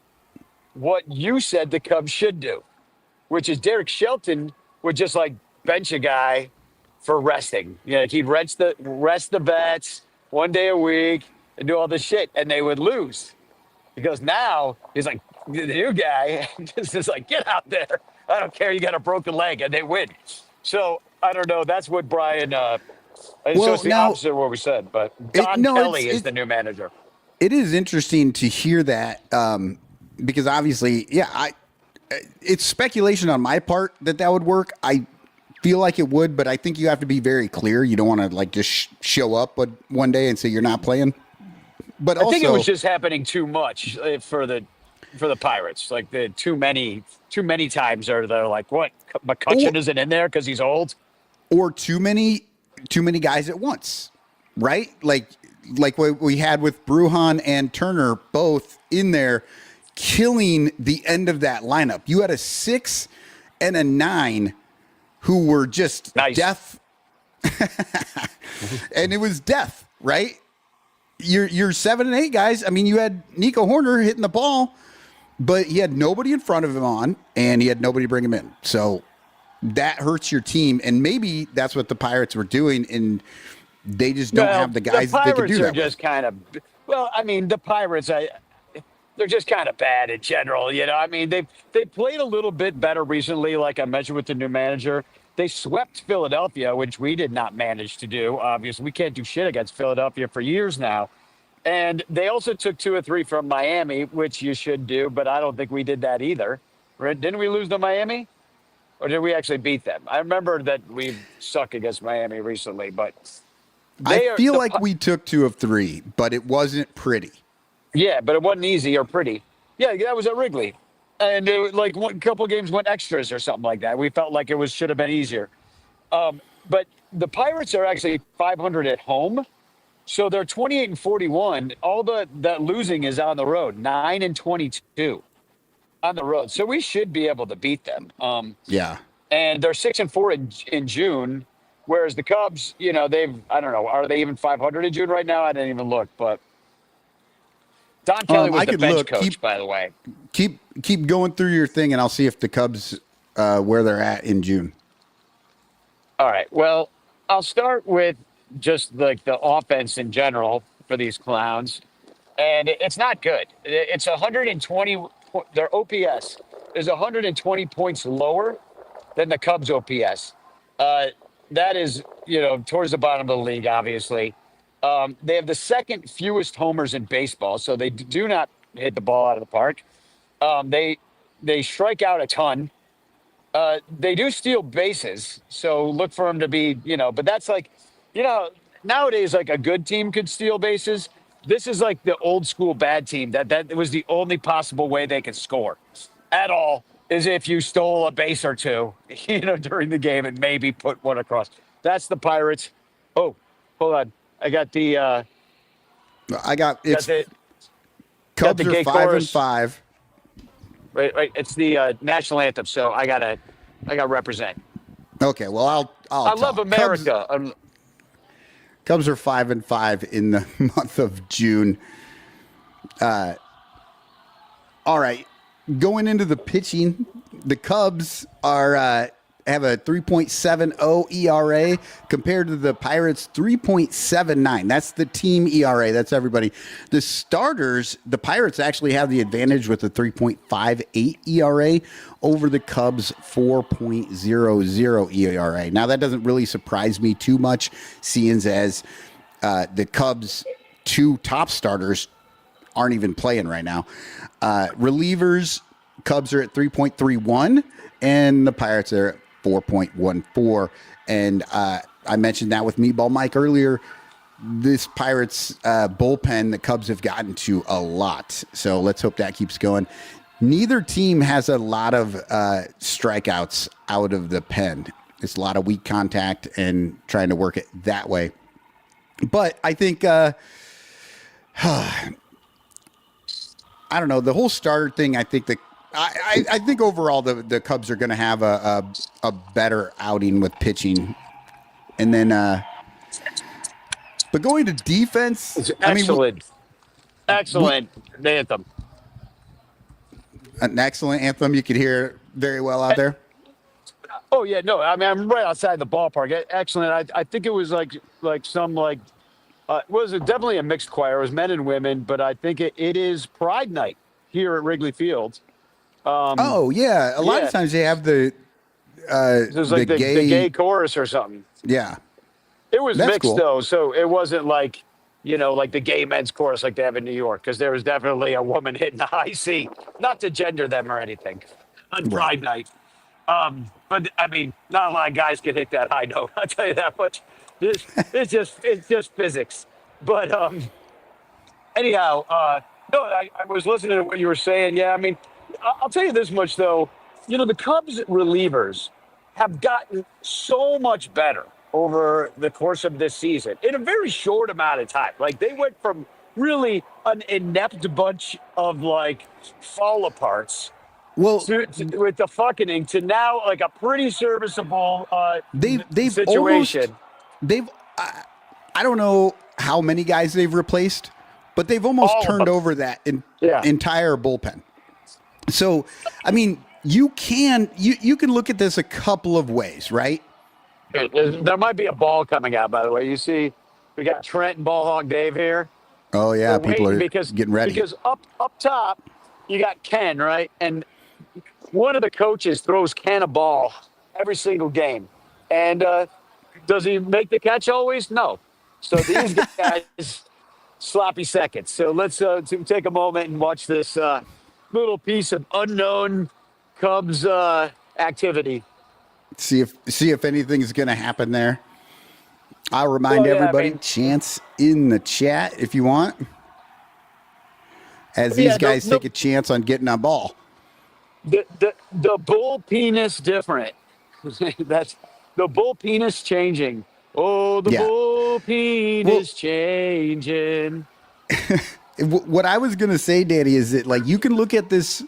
what you said the Cubs should do, which is Derek Shelton would just like bench a guy for resting. He'd rest the vets one day a week and do all this shit, and they would lose. Because now he's like, the new guy just like, get out there. I don't care. You got a broken leg, and they win. So I don't know. That's what Brian. So it's the opposite of what we said. But Don Kelly is the new manager. It is interesting to hear that because obviously, it's speculation on my part that would work. I feel like it would, but I think you have to be very clear. You don't want to like just show up one day and say you're not playing. But I think it was just happening too much for the Pirates. Like the too many times they're like, what? McCutcheon isn't in there because he's old, or too many guys at once, right? Like what we had with Bruhan and Turner both in there, killing the end of that lineup. You had a 6 and a 9. Who were just death. And it was death, right? you're 7-8 guys. I mean, you had Nico Horner hitting the ball, but he had nobody in front of him on, and he had nobody to bring him in. So that hurts your team, and maybe that's what the Pirates were doing, and they just don't have the guys that they can do that. The Pirates are just kind of, well, I mean, the Pirates, they're just kind of bad in general. You know, I mean, they played a little bit better recently, like I mentioned with the new manager. They swept Philadelphia, which we did not manage to do. Obviously, we can't do shit against Philadelphia for years now. And they also took 2 or 3 from Miami, which you should do, but I don't think we did that either. Right? Didn't we lose to Miami? Or did we actually beat them? I remember that we suck against Miami recently, but I feel like we took 2 of 3, but it wasn't pretty. Yeah, but it wasn't easy or pretty. Yeah, that was at Wrigley. And it was like a couple games went extras or something like that. We felt like it should have been easier. But the Pirates are actually 500 at home. So they're 28 and 41. All that losing is on the road, 9 and 22 on the road. So we should be able to beat them. Yeah. And they're 6 and 4 in June, whereas the Cubs, you know, I don't know, are they even 500 in June right now? I didn't even look, but Don Kelly was the bench coach, by the way. Keep going through your thing, and I'll see if the Cubs where they're at in June. All right. Well, I'll start with just like the offense in general for these clowns, and it's not good. It's 120. Their OPS is 120 points lower than the Cubs' OPS. That is, you know, towards the bottom of the league, obviously. They have the second fewest homers in baseball, so they do not hit the ball out of the park. They strike out a ton. They do steal bases, so look for them to be, you know, but that's like, you know, nowadays, like a good team could steal bases. This is like the old school bad team that was the only possible way they could score at all is if you stole a base or two, you know, during the game and maybe put one across. That's the Pirates. Oh, hold on. I got the. It's Cubs are 5-5. Right. It's the national anthem, so I gotta represent. Okay, well I love America. Cubs are 5-5 in the month of June. All right, going into the pitching, the Cubs have a 3.70 ERA compared to the Pirates' 3.79. That's the team ERA. That's everybody. The starters, the Pirates actually have the advantage with a 3.58 ERA over the Cubs' 4.00 ERA. Now, that doesn't really surprise me too much, seeing as the Cubs' 2 top starters aren't even playing right now. Relievers, Cubs are at 3.31, and the Pirates are at 4.14. And I mentioned that with Meatball Mike earlier. This Pirates bullpen, the Cubs have gotten to a lot. So let's hope that keeps going. Neither team has a lot of strikeouts out of the pen. It's a lot of weak contact and trying to work it that way. But I think, I don't know, the whole starter thing, I think I think overall the Cubs are going to have a better outing with pitching. And then, but going to defense, it's excellent. Excellent anthem. An excellent anthem. You could hear very well out there. Oh yeah, no, I mean I'm right outside the ballpark. Excellent. I think it was like some it was definitely a mixed choir. It was men and women, but I think it is Pride Night here at Wrigley Field. Oh yeah, a lot of times they have the like the gay chorus or something. Yeah, it was mixed cool. though, so it wasn't like, you know, like the gay men's chorus like they have in New York, because there was definitely a woman hitting the high C. Not to gender them or anything on Pride Night, but I mean, not a lot of guys can hit that high note. I'll tell you that much. It's just physics. But anyhow, no, I was listening to what you were saying. Yeah, I mean, I'll tell you this much, though. You know, the Cubs relievers have gotten so much better over the course of this season in a very short amount of time. Like, they went from really an inept bunch of, like, fall aparts with the fucking to now, like, a pretty serviceable they've situation. I don't know how many guys they've replaced, but they've almost All of turned them. over that Yeah. entire bullpen. So, I mean, you can look at this a couple of ways, right? There might be a ball coming out, by the way. You see, we got Trent and Ballhawk Dave here. Oh yeah, We're people waiting are because getting ready. Because up top, you got Ken, right? And one of the coaches throws Ken a ball every single game. And does he make the catch always? No. So these guys sloppy seconds. So let's take a moment and watch this little piece of unknown Cubs activity. See if anything's going to happen there. I'll remind Well, yeah, I everybody, mean- chance in the chat if you want. As these Yeah, guys take a chance on getting a ball. The bull penis different. That's the bull penis changing. Oh, the Yeah. bull penis changing. What I was going to say, Danny, is that like you can look at this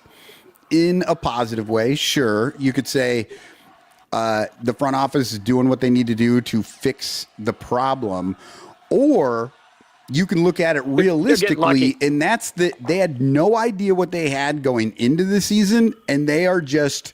in a positive way. Sure, you could say the front office is doing what they need to do to fix the problem, or you can look at it realistically, lucky. and that's that they had no idea what they had going into the season, and they are just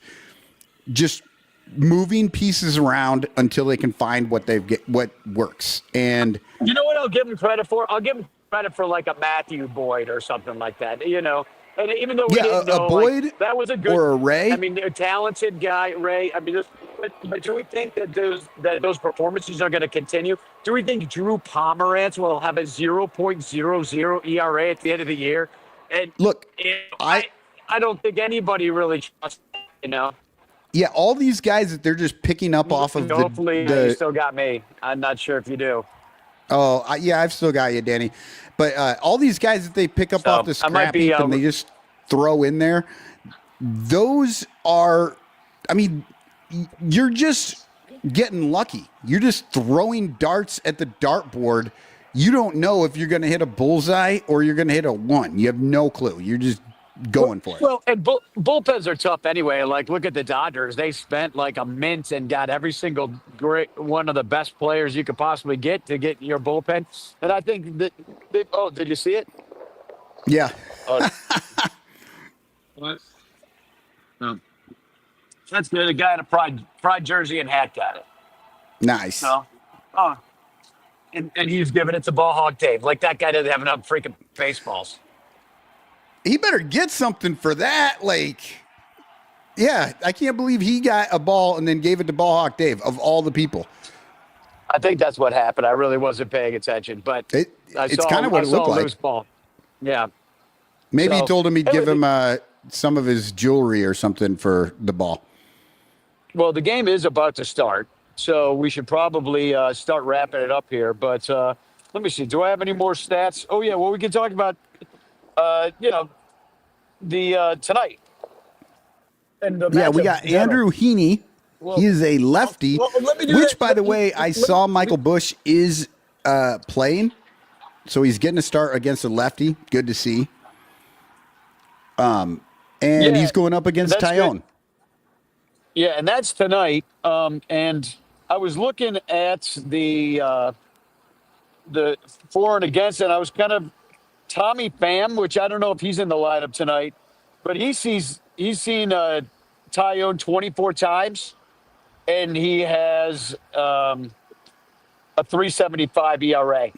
moving pieces around until they can find what what works. And You know what I'll give him credit for? I'll give him credit for like a Matthew Boyd or something like that. You know, and even though we Yeah, didn't a know, Boyd like, that was a good or a Ray. I mean, a talented guy, Ray. I mean, but do we think that those performances are going to continue? Do we think Drew Pomerantz will have a 0.00 ERA at the end of the year? And Look, I don't think anybody really trusts. You know. yeah, all these guys that they're just picking up off of Hopefully, you still got me. I'm not sure if you do. Oh, yeah, I've still got you, Danny. But all these guys that they pick up off the I might scrap be, heap and they just throw in there, those are, I mean, you're just getting lucky. You're just throwing darts at the dartboard. You don't know if you're going to hit a bullseye or you're going to hit a one. You have no clue. You're just going for it. Well, and bullpens are tough anyway. Like, look at the Dodgers. They spent like a mint and got every single great one of the best players you could possibly get to get your bullpen. And I think that did you see it? Yeah. Oh. What? No. That's good. A guy in a pride jersey and hat got it. Nice. No. Oh. And he's giving it to Ballhawk Dave. Like, that guy doesn't have enough freaking baseballs. He better get something for that. Like, yeah, I can't believe he got a ball and then gave it to Ballhawk Dave, of all the people. I think that's what happened. I really wasn't paying attention, but It's kind of what it looked like. Loose ball. Yeah. Maybe he So, told him he'd it give was- him some of his jewelry or something for the ball. Well, the game is about to start, so we should probably start wrapping it up here. But let me see. Do I have any more stats? Oh yeah. Well, we can talk about the tonight. And the Yeah, we matchup got in general. Andrew Heaney. He is a lefty, well, let me do which, that. by the way, I saw Michael Busch is playing, so he's getting a start against a lefty. Good to see. And Yeah, he's going up against that's Tyone. good. Yeah, and that's tonight. And I was looking at the for and against, and I was kind of Tommy Pham, which I don't know if he's in the lineup tonight, but he's seen Tyone 24 times, and he has a 3.75 ERA.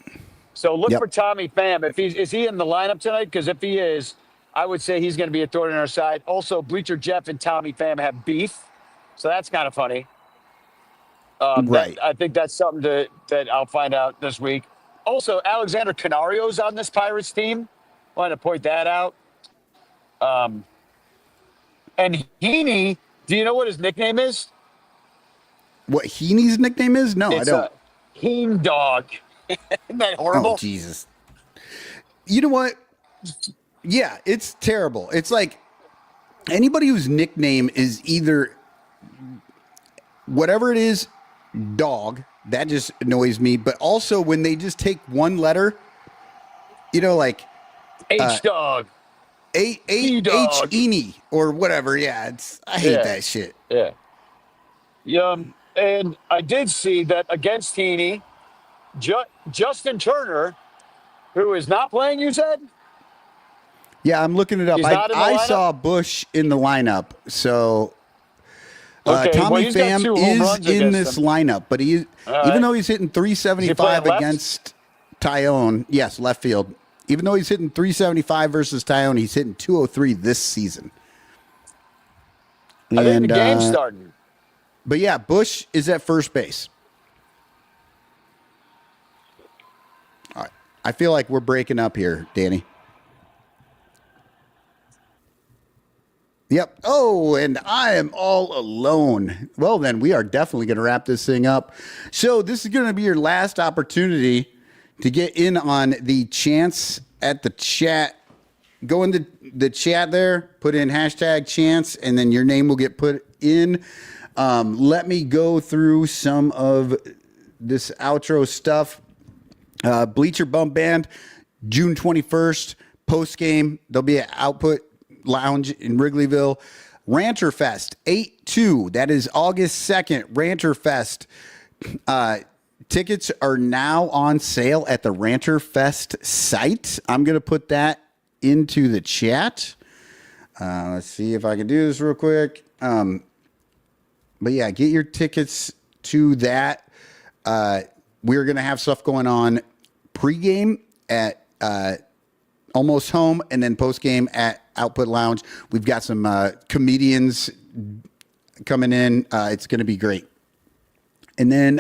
So look Yep. for Tommy Pham. Is he in the lineup tonight? Because if he is, I would say he's going to be a thorn in our side. Also, Bleacher Jeff and Tommy Pham have beef, so that's kind of funny. Right. I think that's something that I'll find out this week. Also, Alexander Canario's on this Pirates team. Want to point that out. And Heaney, do you know what his nickname is? What Heaney's nickname is? No, I It's don't. Heen Dog. Isn't that horrible? Oh, Jesus. You know what? Yeah, it's terrible. It's like anybody whose nickname is either whatever it is, dog, that just annoys me. But also when they just take one letter, like H Dog. H E-dog. Eeny or whatever. Yeah, I hate Yeah. that shit. Yeah. And I did see that against Heaney, Justin Turner, who is not playing, you said? Yeah, I'm looking it up. He's not in the I lineup? saw Bush in the lineup. So Okay, well, Tommy he's got Pham 2 home is runs in against this them. lineup, but All right. even though he's hitting Is he 375 playing left? against Tyone, yes, left field. Even though he's hitting 375 versus Tyone, he's hitting 203 this season. I think the game's starting. But yeah, Bush is at first base. All right. I feel like we're breaking up here, Danny. Yep. Oh, and I am all alone. Well, then we are definitely going to wrap this thing up. So this is going to be your last opportunity to get in on the chance at the chat. Go into the chat there, put in hashtag chance, and then your name will get put in. Let me go through some of this outro stuff. Bleacher Bump Band, June 21st, post game. There'll be an Output Lounge in Wrigleyville. Ranter Fest 8/2. That is August 2nd. Ranter Fest. Tickets are now on sale at the Ranter Fest site. I'm going to put that into the chat. Let's see if I can do this real quick. But yeah, get your tickets to that. We're going to have stuff going on pregame at Almost Home and then postgame at Output Lounge. We've got some comedians coming in. It's going to be great. And then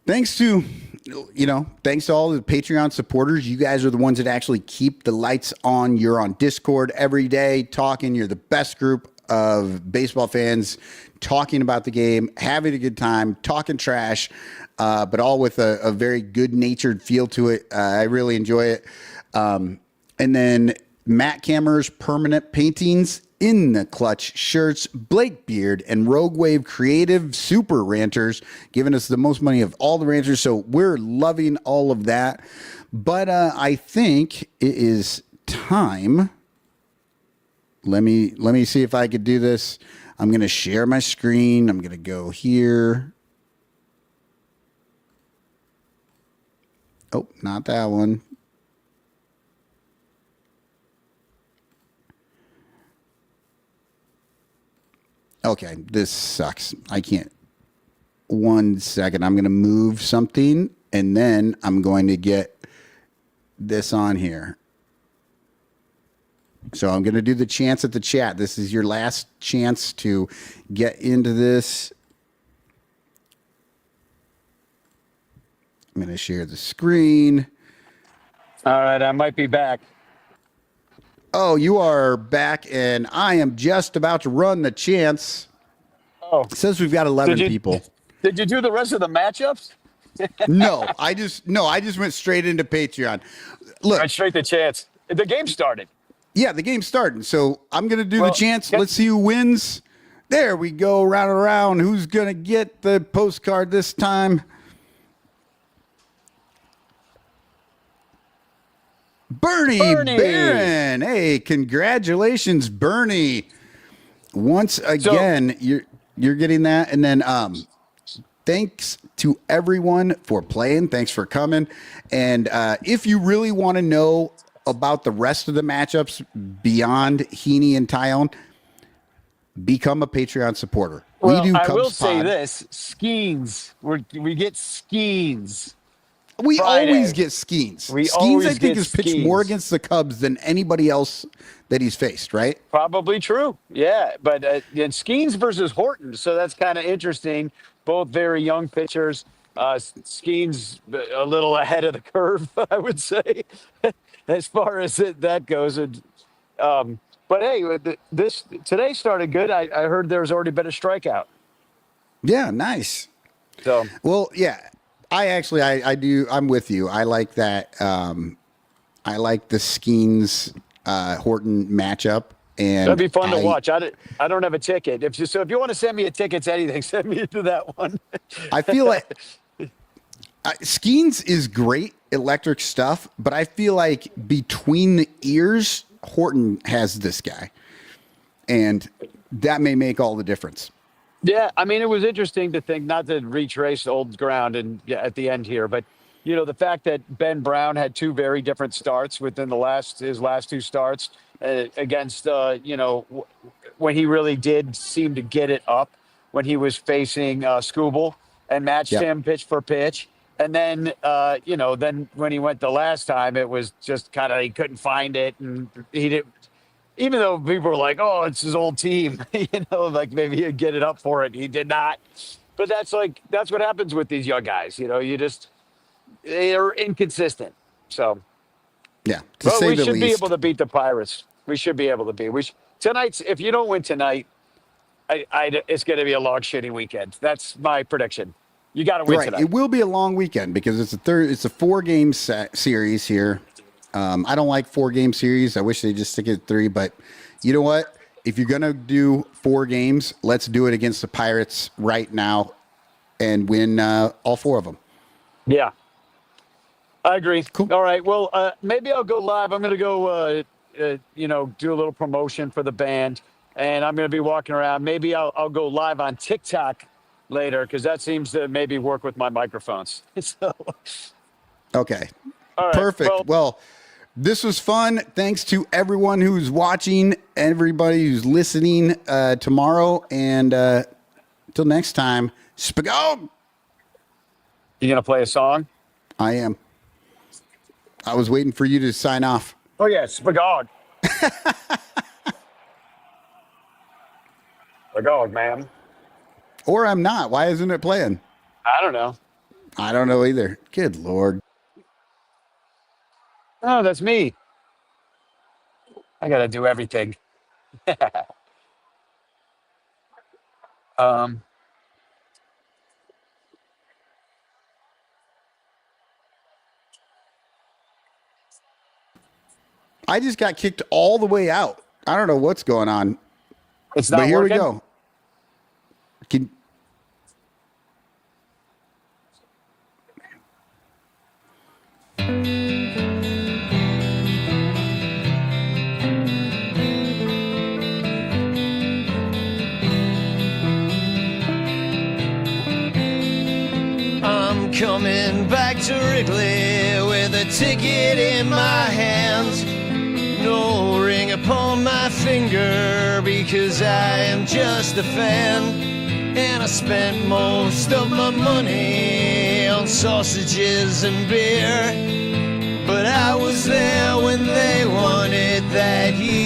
thanks to all the Patreon supporters. You guys are the ones that actually keep the lights on. You're on Discord every day talking. You're the best group of baseball fans talking about the game, having a good time, talking trash, but all with a very good-natured feel to it. I really enjoy it. And then Matt Kammer's permanent paintings in the clutch shirts, Blake Beard and Rogue Wave Creative Super Ranters, giving us the most money of all the ranters. So we're loving all of that. But I think it is time. Let me see if I could do this. I'm going to share my screen. I'm going to go here. Oh, not that one. Okay, this sucks. I can't. 1 second. I'm going to move something, and then I'm going to get this on here. So I'm going to do the chance at the chat. This is your last chance to get into this. I'm going to share the screen. All right, I might be back. Oh, you are back, and I am just about to run the chance. Oh, It says we've got 11 people. Did you do the rest of the matchups? No, I just went straight into Patreon. Look, Right, straight to chance. The game started. yeah, the game's starting, so I'm gonna do the Well, chance. Let's see who wins. There we go, round and round. Who's gonna get the postcard this time? Bernie Barron. Hey, congratulations, Bernie. Once again, you're getting that. And then thanks to everyone for playing. Thanks for coming. And if you really want to know about the rest of the matchups beyond Heaney and Tyone, become a Patreon supporter. Well, We do I Cubs will say Pod. this: Skeens. We get Skeens. We Friday. always get Skeens. We Skeens, always I think, get has pitched Skeens. more against the Cubs than anybody else that he's faced, right? Probably true. Yeah, but and Skeens versus Horton, so that's kind of interesting. Both very young pitchers. Skeens a little ahead of the curve, I would say, as far as that goes. And, but hey, this today started good. I heard there's already been a strikeout. Yeah, nice. So Well, yeah, I do. I'm with you. I like that. I like the Skeens Horton matchup, and that'd be fun to watch. I don't have a ticket. If you want to send me a ticket to anything, send me to that one. I feel like Skeens is great electric stuff, but I feel like between the ears, Horton has this guy, and that may make all the difference. Yeah, I mean, it was interesting to think, not to retrace old ground and yeah, at the end here, but the fact that Ben Brown had two very different starts within his last two starts against when he really did seem to get it up when he was facing Scooble and matched Yep. him pitch for pitch. And then, then when he went the last time, it was just kind of he couldn't find it, and he didn't. Even though people were like, "Oh, it's his old team," like maybe he'd get it up for it. He did not. But that's what happens with these young guys. They are inconsistent. So, Yeah, to but say we the should be least. able to beat the Pirates. We should be able to beat. Tonight's. If you don't win tonight, it's going to be a long, shitty weekend. That's my prediction. You got to win Right. tonight. It will be a long weekend because it's a 4-game series here. I don't like 4-game series. I wish they just stick it at 3, but you know what? If you're going to do 4 games, let's do it against the Pirates right now and win all 4 of them. Yeah, I agree. Cool. All right. Well, maybe I'll go live. I'm going to go, do a little promotion for the band, and I'm going to be walking around. Maybe I'll go live on TikTok later because that seems to maybe work with my microphones. So, Okay. all right. Perfect. Well, this was fun. Thanks to everyone who's watching, everybody who's listening tomorrow. And until next time, Spagog. You going to play a song? I am. I was waiting for you to sign off. Oh, yeah. Spagog. Spagog, man. Or I'm not. Why isn't it playing? I don't know. I don't know either. Good Lord. Oh, that's me. I got to do everything. um, I just got kicked all the way out. I don't know what's going on. it's not But here working. we go. Can I'm coming back to Wrigley with a ticket in my hands. No ring upon my finger because I am just a fan. And I spent most of my money on sausages and beer. But I was there when they won it that year.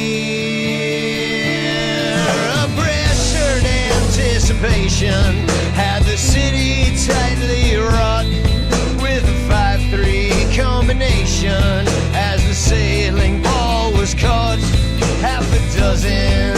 A pressured anticipation had the city tightly wrought with a 5-3 combination as the sailing ball was caught. Half a dozen